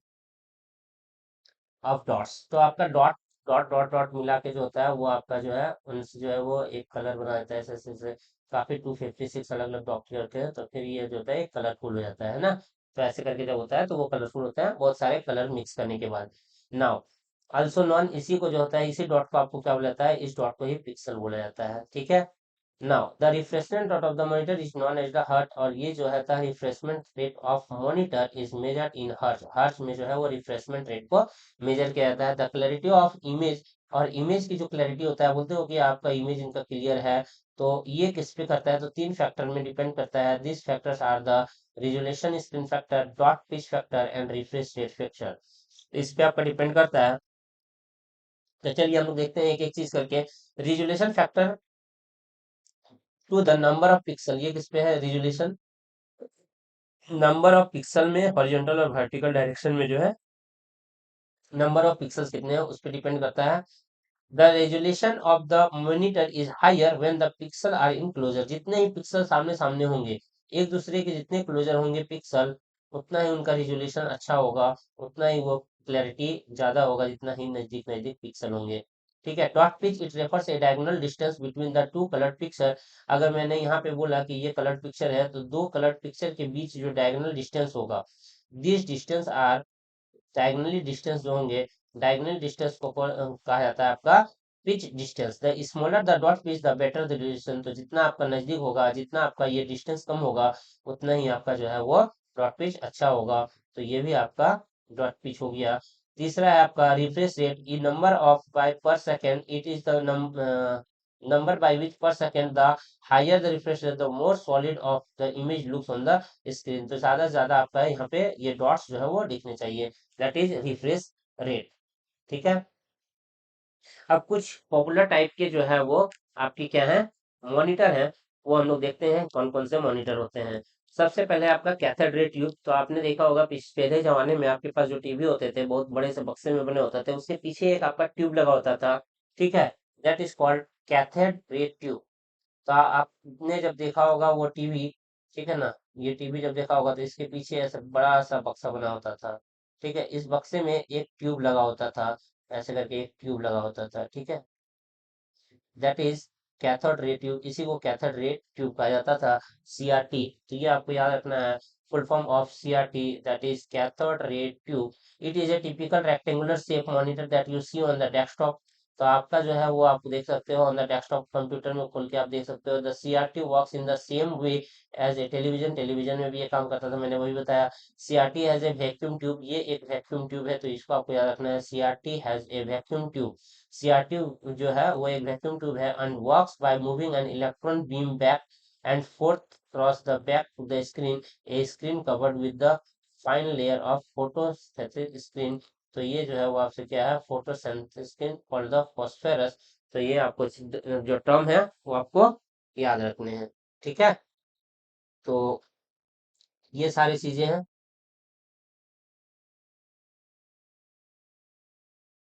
of dots. तो आपका डॉट डॉट डॉट डॉट मिला के जो होता है वो आपका जो है उनसे जो है वो एक कलर बना देता है, ऐसे ऐसे ऐसे काफी 256 अलग अलग डॉट करके हैं, तो फिर ये जो होता है कलरफुल हो जाता है ना। तो ऐसे करके जब होता है तो वो कलरफुल होता है बहुत सारे कलर मिक्स करने के बाद। नाउ ऑल्सो नॉन, इसी को जो होता है, इसी डॉट को आपको क्या बोला जाता है, इस डॉट को ही पिक्सल बोला जाता है। ठीक है। Now, the refreshment rate of the monitor is known as the hertz, और ये जो है था refreshment rate of monitor is measured in hertz। hertz में जो है वो refreshment rate को मेजर किया जाता है। The clarity of image, और इमेज की जो क्लैरिटी होता है, बोलते हो कि आपका इमेज इनका क्लियर है, तो ये किस पे करता है, तो तीन फैक्टर में डिपेंड करता है। This factors are the resolution screen factor, dot pitch factor and refresh rate factor. इस पे आपका डिपेंड करता है। तो चलिए हम लोग देखते हैं एक एक चीज करके। Resolution factor to the number of pixel, ये किस पे है, रिजोल्यूशन नंबर ऑफ पिक्सल में हॉरिजॉन्टल और वर्टिकल डायरेक्शन में जो है नंबर ऑफ पिक्सल्स कितने हैं उस पर डिपेंड करता है। The resolution of the monitor is higher when the pixel are in closer, जितने ही पिक्सल सामने सामने होंगे, एक दूसरे के जितने क्लोजर होंगे पिक्सल, उतना ही उनका रिजोल्यूशन अच्छा होगा, उतना ही वो क्लैरिटी ज्यादा होगा जितना ही नजदीक नजदीक पिक्सल होंगे। ठीक है, dot pitch it refers A diagonal distance between the two coloured picture. अगर मैंने यहाँ पे बोला कि ये कलर्ड पिक्चर है तो दो कलर्ड पिक्चर के बीच जो डायगोनल डिस्टेंस होगा, this distance are, diagonally distance जो होंगे, डायगोनल डिस्टेंस को कहा जाता है आपका pitch distance. The smaller the dot pitch the better the duration. तो जितना आपका नजदीक होगा, जितना आपका ये डिस्टेंस कम होगा, उतना ही आपका जो है वो डॉट पिच अच्छा होगा। तो ये भी आपका डॉट पिच हो गया। तीसरा है आपका रिफ्रेश रेट, ई number of by per second, it is the number by which per second the higher the refresh rate the more solid of the image looks on the screen. तो ज्यादा से ज्यादा आपका यहाँ पे ये डॉट्स जो है वो दिखने चाहिए, दैट इज रिफ्रेश रेट। ठीक है, अब कुछ पॉपुलर टाइप के जो है वो आपकी क्या है, मॉनिटर है, वो हम लोग देखते हैं कौन कौन से मॉनिटर होते हैं। सबसे पहले आपका कैथोड रे ट्यूब। तो आपने देखा होगा पहले जमाने में आपके पास जो टीवी होते थे बहुत बड़े से बक्से में बने होते थे, उसके पीछे एक आपका ट्यूब लगा होता था। ठीक है, that is called cathode ray tube. तो आपने जब देखा होगा वो टीवी, ठीक है ना, ये टीवी जब देखा होगा तो इसके पीछे ऐसा बड़ा सा बक्सा बना होता था। ठीक है, इस बक्से में एक ट्यूब लगा होता था, ऐसे करके एक ट्यूब लगा होता था। ठीक है, that is cathode ray tube, इसी को कैथोड रे ट्यूब कहा जाता था, सीआरटी। तो ये आपको याद रखना है, full form of CRT, that is cathode ray tube. It is a typical rectangular shape monitor that you see on the desktop. तो आपका जो है वो आप देख सकते हो ऑन द डेस्कटॉप कंप्यूटर में खोल के आप देख सकते हो। The CRT works in the same way as a television, television में भी ये काम करता था, मैंने वही बताया। CRT has a vacuum tube, ये एक वैक्यूम ट्यूब है, तो इसको आपको याद रखना है, CRT has a vacuum tube. CRT जो है वो एक वैक्यूम ट्यूब है and works by moving an electron beam back and forth across the back to the screen, a screen covered with the fine layer of photosynthetic screen। तो ये जो है वो आपसे क्या है, photosynthetic screen called the phosphorus। तो ये आपको जो टर्म है वो आपको याद रखने हैं। ठीक है, तो ये सारी चीजें हैं।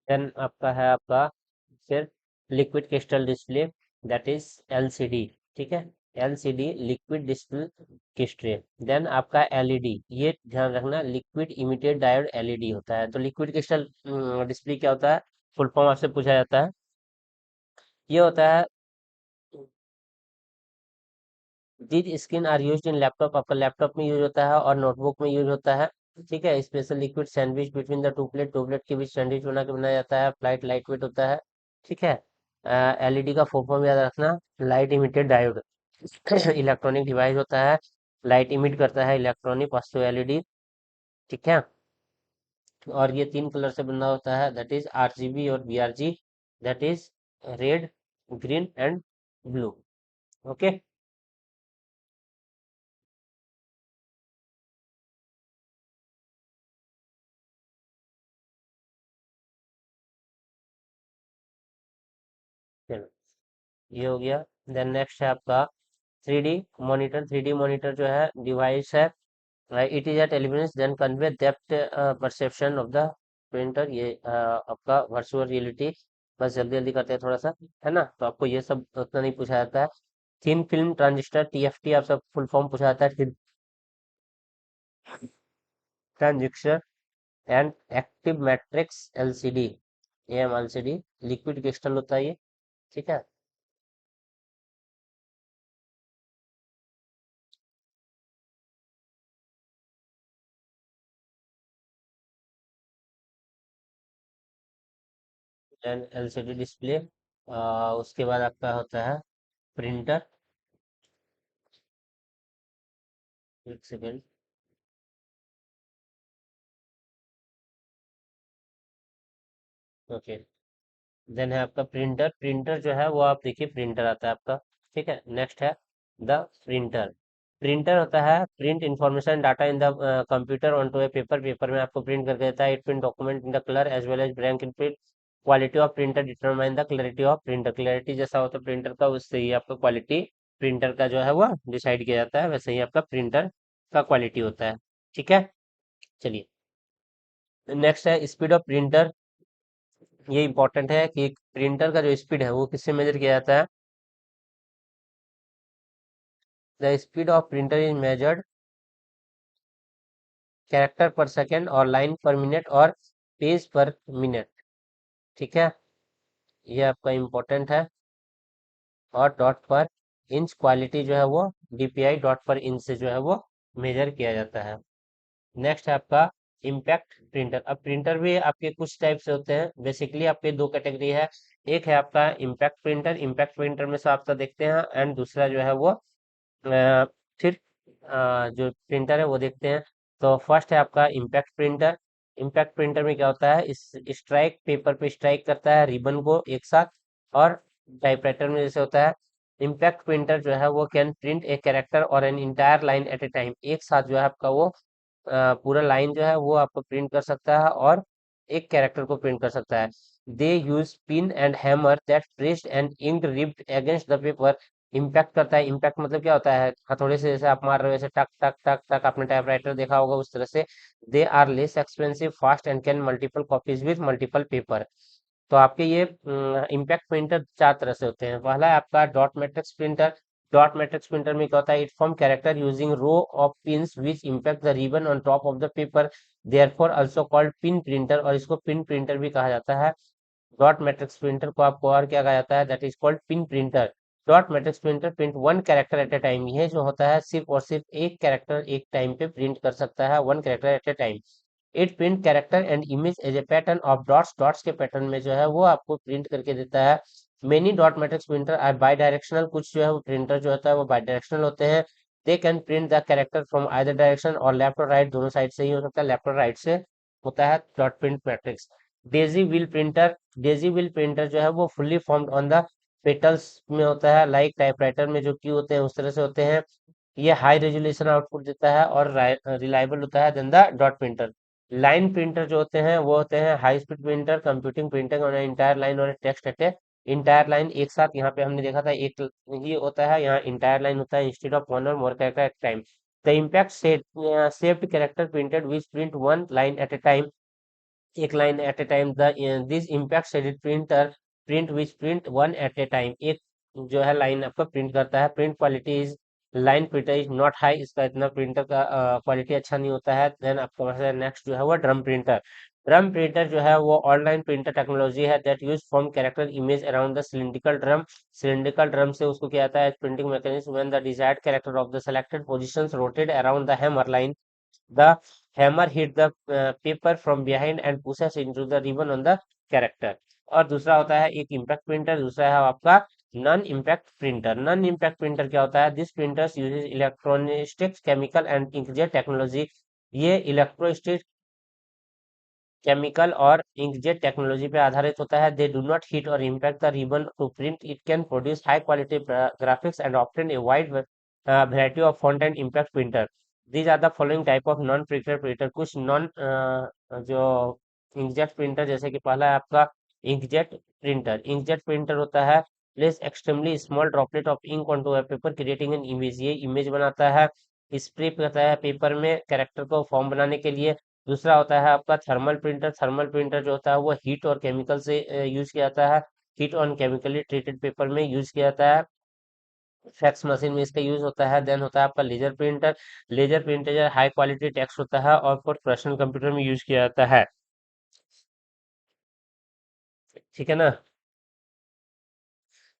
देन आपका है आपका फिर liquid crystal display, that is LCD. ठीक है, LCD liquid display crystal. Then आपका एलईडी, ये ध्यान रखना, लिक्विड इमिटेड डायोड एलईडी होता है। तो लिक्विड क्रिस्टल डिस्प्ले क्या होता है, फुल फॉर्म आपसे पूछा जाता है, ये होता है, these screen are used in laptop, आपका लैपटॉप में यूज होता है और नोटबुक में यूज होता है। ठीक है, special liquid sandwich between the two plate के बीच सैंडविच बना के बनाया जाता है, फ्लाइट लाइट वेट होता है। ठीक है, एलईडी का फुल फॉर्म याद रखना, light emitted diode. Electronic device होता है, लाइट इमिट करता है इलेक्ट्रॉनिक वास्तु एलईडी। ठीक है, और ये तीन कलर से बना होता है, दैट इज आरजीबी और BRG, that is red, green and blue. Okay, चलो ये हो गया। देन नेक्स्ट है आपका three D monitor. Three D monitor जो है डिवाइस है, it is a television then convey depth perception of the printer. ये आपका वर्चुअल रियलिटी। बस जल्दी जल्दी करते हैं थोड़ा सा, है ना, तो आपको ये सब उतना नहीं पूछा जाता है। थिन फिल्म ट्रांजिस्टर, टीएफटी आप सब फुल फॉर्म पूछा जाता है, thin transistor and active matrix LCD, M LCD, liquid crystal होता है ये। ठीक है, एंड एलसीडी डिस्प्ले। उसके बाद आपका होता है प्रिंटर। एक सेकेंड, ओके। देन है आपका प्रिंटर। प्रिंटर जो है वो आप देखिए प्रिंटर आता है आपका। ठीक है, नेक्स्ट है द प्रिंटर। प्रिंटर होता है print information data in the computer on to a paper, paper में आपको प्रिंट करके देता है। It print document in the colour as well as blank in print. Quality of printer determine the clarity of printer, clarity जैसा होता है printer का उससे ही आपका क्वालिटी प्रिंटर का जो है वो डिसाइड किया जाता है, वैसे ही आपका प्रिंटर का क्वालिटी होता है। ठीक है, चलिए नेक्स्ट है स्पीड ऑफ प्रिंटर। ये इंपॉर्टेंट है कि एक प्रिंटर का जो स्पीड है वो किससे मेजर किया जाता है, the speed of printer is measured character पर सेकेंड और लाइन पर मिनट और पेज पर मिनट। ठीक है, ये आपका इम्पोर्टेंट है। और डॉट पर इंच क्वालिटी जो है वो डीपीआई डॉट पर इंच से जो है वो मेजर किया जाता है। नेक्स्ट है आपका इम्पैक्ट प्रिंटर। अब प्रिंटर भी आपके कुछ टाइप से होते हैं, बेसिकली आपके दो कैटेगरी है। एक है आपका इम्पैक्ट प्रिंटर, इम्पैक्ट प्रिंटर में से आपका देखते हैं, एंड दूसरा जो है वो फिर जो प्रिंटर है वो देखते हैं। तो फर्स्ट है आपका इम्पैक्ट प्रिंटर। इम्पैक्ट प्रिंटर में क्या होता है, इस स्ट्राइक पेपर पे स्ट्राइक करता है रिबन को एक साथ। और टाइपराइटर में जैसे होता है, इम्पैक्ट प्रिंटर जो है वो कैन प्रिंट ए कैरेक्टर और an entire line at a time. एक साथ जो है आपका वो पूरा लाइन जो है वो आपको प्रिंट कर सकता है और एक कैरेक्टर को प्रिंट कर सकता है। They use pin and hammer that pressed and ink ripped against the paper. Impact करता है, इम्पैक्ट मतलब क्या होता है, हथौड़े से जैसे आप मार रहे हो ऐसे टक टक टक टक, आपने टाइपराइटर देखा होगा उस तरह से। They are less expensive, fast and can multiple copies with multiple paper. तो आपके ये इम्पैक्ट प्रिंटर चार तरह से होते हैं। पहला है आपका dot matrix printer. Dot matrix printer में क्या होता है, it form character using row of pins which impact the ribbon on top of the paper, therefore also called pin printer, और इसको पिन प्रिंटर भी कहा जाता है। डॉट मैट्रिक्स प्रिंटर को आपको और क्या कहा जाता है, that is called pin printer. Dot matrix printer print one character at a time. ये जो होता है सिर्फ और सिर्फ एक कैरेक्टर एक टाइम पे प्रिंट कर सकता है, one character at a time. It print character and image as a pattern of dots. Dots के पैटर्न में जो है वो आपको प्रिंट करके देता है। Many dot matrix printer are बाई डायरेक्शनल। कुछ जो है वो प्रिंटर जो होता है वो बाई डायरेक्शनल होते हैं। They can print the character from either direction, और लेफ्ट और राइट दोनों साइड से ही हो सकता है, लेफ्ट और राइट से होता है dot print matrix. Daisy wheel printer. Daisy wheel printer जो है वो fully formed on the petals में होता है, लाइक टाइपराइटर में जो की होते हैं उस तरह से होते हैं। ये हाई रेजोल्यूशन आउटपुट देता है और रिलायबल होता है then the dot printer. Line printer जो होते हैं वो होते हैं high speed printer, computing printing on entire line और text at a entire line. एक साथ यहाँ पे हमने देखा था एक ही होता है, यहाँ इंटायर लाइन होता है इंस्टेड ऑफ वन और more character at time. The impact saved character printed which print one line at a time, एक line at a time. The this impact shaded printer print which print one at a time, एक जो है line आपका print करता है। Print quality is line printer is not high, इसका इतना printer का क्वालिटी अच्छा नहीं होता है। देन आपका पास है नेक्स्ट जो है वो ड्रम प्रिंटर। ड्रम प्रिंटर जो है वो ऑनलाइन प्रिंटर टेक्नोलॉजी है that use form character image around the cylindrical drum. Cylindrical drum से उसको क्या आता है, printing mechanism when the desired character of the selected positions rotate around the hammer line, the hammer hit the paper from behind and pushes into the ribbon on the character। और दूसरा होता है एक इम्पैक्ट प्रिंटर, दूसरा है आपका non impact printer. Non impact printer क्या होता है, this printers uses electronics chemical and inkjet technology. ये इलेक्ट्रोस्टिक केमिकल और इंकजेट टेक्नोलॉजी पे आधारित होता है। दे डू नॉट हिट और impact the ribbon to print, it can produce high quality graphics and obtain a wide variety of font and impact printer. These are the following type of non printer printer. कुछ non जो inkjet printer, जैसे कि पहला है आपका inkjet printer. Inkjet printer होता है place extremely small droplet of ink on to a paper creating an image. ये इमेज बनाता है, स्प्रे करता है पेपर में कैरेक्टर को फॉर्म बनाने के लिए। दूसरा होता है आपका थर्मल प्रिंटर। थर्मल प्रिंटर जो होता है वो हीट और केमिकल से यूज किया जाता है। Heat on chemically treated paper में यूज किया जाता है, फैक्स मशीन में इसका यूज होता है। देन होता है आपका लेजर प्रिंटर। लेजर प्रिंटर जो हाई क्वालिटी टेक्स्ट होता है और फॉर पर्सनल कंप्यूटर में यूज किया जाता है। ठीक है ना।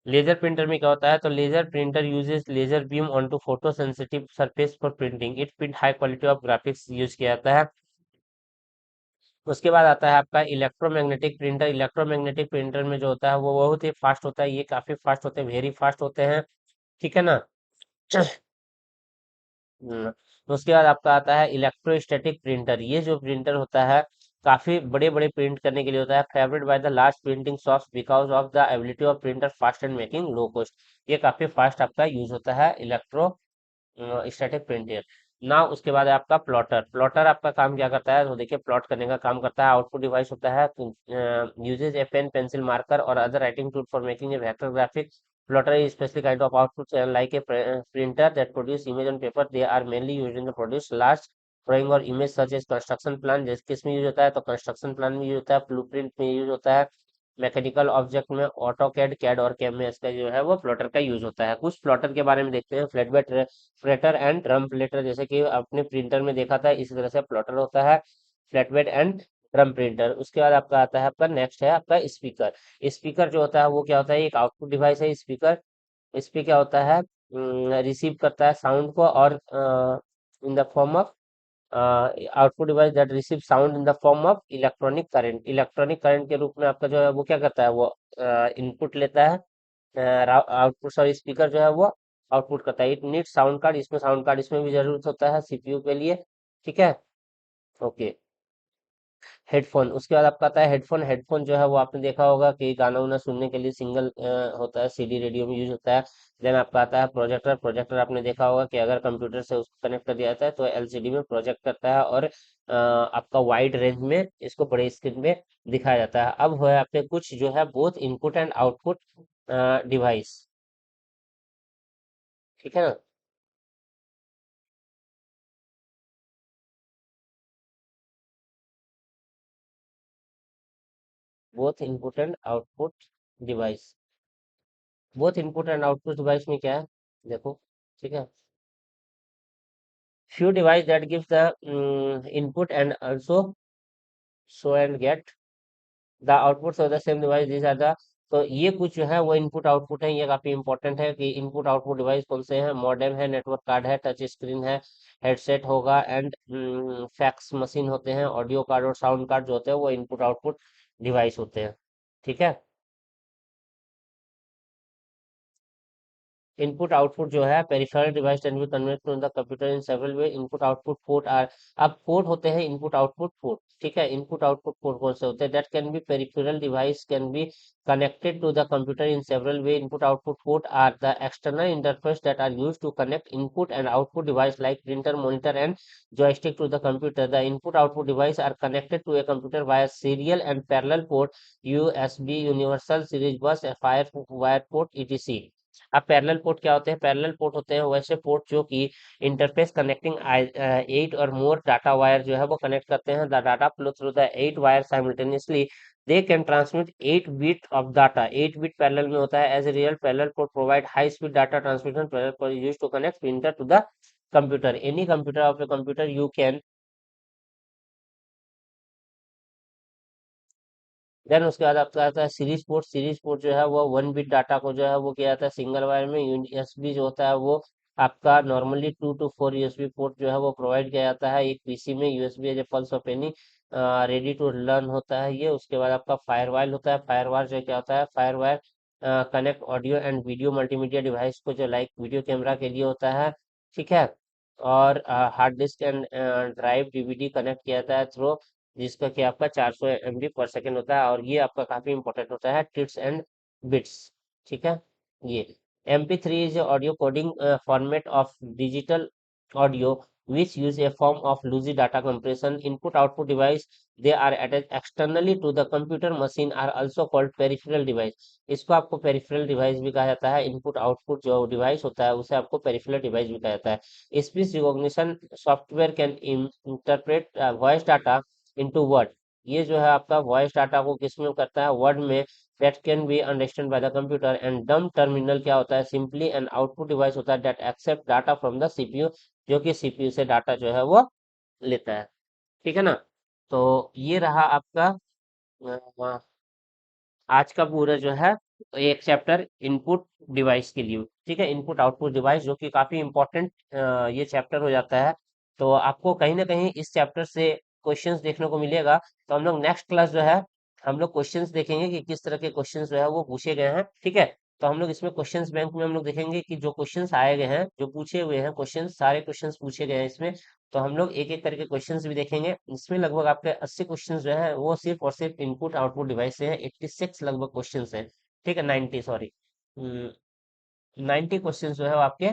लेजर प्रिंटर में क्या होता है, तो laser printer uses laser beam on to photo sensitive surface for printing, it print high quality of graphics use किया जाता है। उसके बाद आता है आपका इलेक्ट्रोमैग्नेटिक प्रिंटर। इलेक्ट्रोमैग्नेटिक प्रिंटर में जो होता है वो बहुत ही फास्ट होता है, ये काफी फास्ट होते हैं, वेरी फास्ट होते हैं। ठीक है ना। तो उसके बाद आपका आता है इलेक्ट्रोस्टैटिक प्रिंटर। ये जो प्रिंटर होता है काफी बड़े बड़े प्रिंट करने के लिए होता है, favourite by the large printing shops because of the ability of printer fast and making low cost. ये काफी फास्ट आपका यूज होता है इलेक्ट्रो स्टैटिक प्रिंटर। ना उसके बाद है आपका प्लॉटर। प्लॉटर आपका काम क्या करता है, तो देखिए प्लॉट करने का काम करता है, आउटपुट डिवाइस होता है, uses a pen pencil marker और other writing tool for making a vector graphic. Plotter is specially kind of output like a printer that produce image on paper. They are mainly used in the produce large drawing और image such as construction plan। जैसे किस में use होता है, तो construction plan में use होता है, ब्लूप्रिंट में यूज होता है, मैकेनिकल ऑब्जेक्ट में ऑटो कैड, कैड और कैम में इसका जो है वो प्लॉटर का यूज होता है। कुछ प्लॉटर के बारे में देखते हैं। फ्लैटबेड फ्लेटर एंड ड्रम प्लेटर, जैसे कि आपने प्रिंटर में देखा था, इसी तरह से प्लॉटर होता है, फ्लैटबेड एंड ड्रम प्रिंटर। उसके बाद आपका आता है, आपका नेक्स्ट है आपका स्पीकर। स्पीकर जो होता है वो क्या होता है, एक आउटपुट डिवाइस है स्पीकर। इस पे क्या होता है, रिसीव करता है साउंड को, और in the form of output device that receive sound in the form of electronic current. Electronic current के रूप में आपका जो है वो क्या करता है, वो इनपुट लेता है, आउटपुट, सॉरी स्पीकर जो है वो आउटपुट करता है। इट नीड साउंड कार्ड, इसमें साउंड कार्ड इसमें भी जरूरत होता है सीपीयू के लिए। ठीक है, ओके। हेडफोन, उसके बाद आपका आता है हेडफोन। हेडफोन जो है वो आपने देखा होगा कि गाना उना सुनने के लिए सिंगल होता है, सीडी रेडियो में यूज होता है। देन आपका आता है प्रोजेक्टर। प्रोजेक्टर आपने देखा होगा कि अगर कंप्यूटर से उसको कनेक्ट कर दिया जाता है तो एलसीडी में प्रोजेक्ट करता है, और आपका वाइड रेंज में इसको बड़े स्क्रीन में दिखाया जाता है। अब है आपके कुछ जो है both input and output device. ठीक है ना। Both input and output device, both input and output device में क्या है, देखो। ठीक है, few device that gives the input and also show and get the outputs of the same device, these are the। तो ये कुछ जो है वो इनपुट आउटपुट है, ये काफी इंपॉर्टेंट है कि इनपुट आउटपुट डिवाइस कौन से हैं। मॉडेम है, नेटवर्क कार्ड है, टच स्क्रीन है, हेडसेट होगा, एंड फैक्स मशीन होते हैं। ऑडियो कार्ड और साउंड कार्ड जो होते हैं वो इनपुट आउटपुट डिवाइस होते हैं। ठीक है। इनपुट आउटपुट जो है peripheral device can be convert to the computer in several way. Input output port are, अब पोर्ट होते हैं इनपुट आउटपुट पोर्ट। ठीक है, इनपुट आउटपुट पोर्ट कौन से होते हैं, that can B peripheral device can B connected to the computer in several way। Input output port are the external interface that are used to connect input and output device like printer, monitor and joystick to the computer। The input output device are connected to a computer via serial and parallel port, USB, universal series bus, firewire port, etc। अब parallel port क्या होते हैं, parallel port होते हैं वैसे port जो कि interface connecting 8 और मोर डाटा वायर जो है वो कनेक्ट करते हैं। The data flow through the 8 wire simultaneously, they can transmit 8 bit of data। 8 bit parallel में होता है। as a real parallel port provide high speed data transmission। parallel port is used to connect printer to the computer। any computer of a computer you can। Then उसके बाद आपका आता है series port. Series port जो है वो 1 bit data को जो है वो किया जाता है सिंगल वायर में। यूएसबी जो होता है वो आपका नॉर्मली 2 to 4 यूएसबी पोर्ट जो है वो प्रोवाइड किया जाता है एक पीसी में। USB as a pulse of any ready to learn होता है ये। उसके बाद आपका फायरवायर होता है। फायरवायर जो क्या होता है, FireWire connect audio and video multimedia device को, जो लाइक वीडियो कैमरा के लिए होता है। ठीक है, और hard disk and drive DVD connect किया जाता है थ्रू, जिसका कि आपका 400 MB पर सेकेंड होता है, और ये आपका काफी इंपॉर्टेंट होता है टिट्स एंड बिट्स। ठीक है, ये MP3 is audio coding format of digital audio which use a form of loosey data compression। input output device, they are attached externally to the computer machine, are also called peripheral device। इसको आपको peripheral device भी कहा जाता है। Input output जो device होता है उसे आपको पेरिफेरल डिवाइस भी कहा जाता है। Speech recognition software can interpret voice data into word. ये जो है आपका वॉइस डाटा को किस में करता है, वर्ड में। That can be understand by the computer. And dumb terminal क्या होता है, सिंपली एन आउटपुट डिवाइस होता है that accept data from the CPU, जो कि सीपीयू से डाटा जो है वो लेता है। ठीक है ना। तो ये रहा आपका आज का पूरा जो है एक चैप्टर इनपुट डिवाइस के लिए। ठीक है, इनपुट आउटपुट डिवाइस जो कि काफी इंपॉर्टेंट ये चैप्टर हो जाता है। तो आपको कहीं ना कहीं इस चैप्टर से क्वेश्चंस देखने को मिलेगा। तो हम लोग नेक्स्ट क्लास जो है हम लोग क्वेश्चंस देखेंगे कि किस तरह के क्वेश्चंस जो है वो पूछे गए हैं। ठीक है, तो हम लोग इसमें क्वेश्चंस बैंक में हम लोग देखेंगे कि जो क्वेश्चंस आए गए हैं, जो पूछे हुए हैं क्वेश्चंस, सारे क्वेश्चंस पूछे गए हैं इसमें। तो हम लोग एक एक करके क्वेश्चंस भी देखेंगे। इसमें लगभग आपके 80 क्वेश्चंस जो है वो सिर्फ और सिर्फ इनपुट आउटपुट डिवाइस से है। 86 लगभग क्वेश्चंस है। ठीक है, 90 सॉरी, 90 क्वेश्चंस जो है वो आपके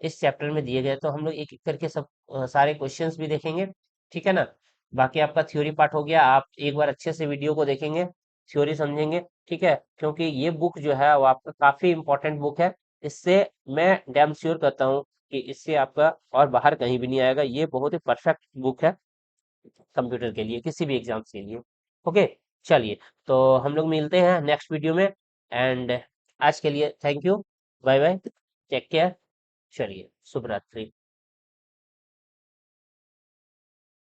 इस चैप्टर में दिए गए। तो हम लोग एक एक करके सब सारे क्वेश्चंस भी देखेंगे। ठीक है ना। बाकी आपका थ्योरी पार्ट हो गया, आप एक बार अच्छे से वीडियो को देखेंगे, थ्योरी समझेंगे। ठीक है, क्योंकि ये बुक जो है वो आपका काफी इंपॉर्टेंट बुक है। इससे मैं डैम श्योर करता हूँ कि इससे आपका और बाहर कहीं भी नहीं आएगा। ये बहुत ही परफेक्ट बुक है कंप्यूटर के लिए, किसी भी एग्जाम्स के लिए। ओके। चलिए, तो हम लोग मिलते हैं नेक्स्ट वीडियो में। एंड आज के लिए thank you, bye bye, take care. चलिए, शुभ रात्रि।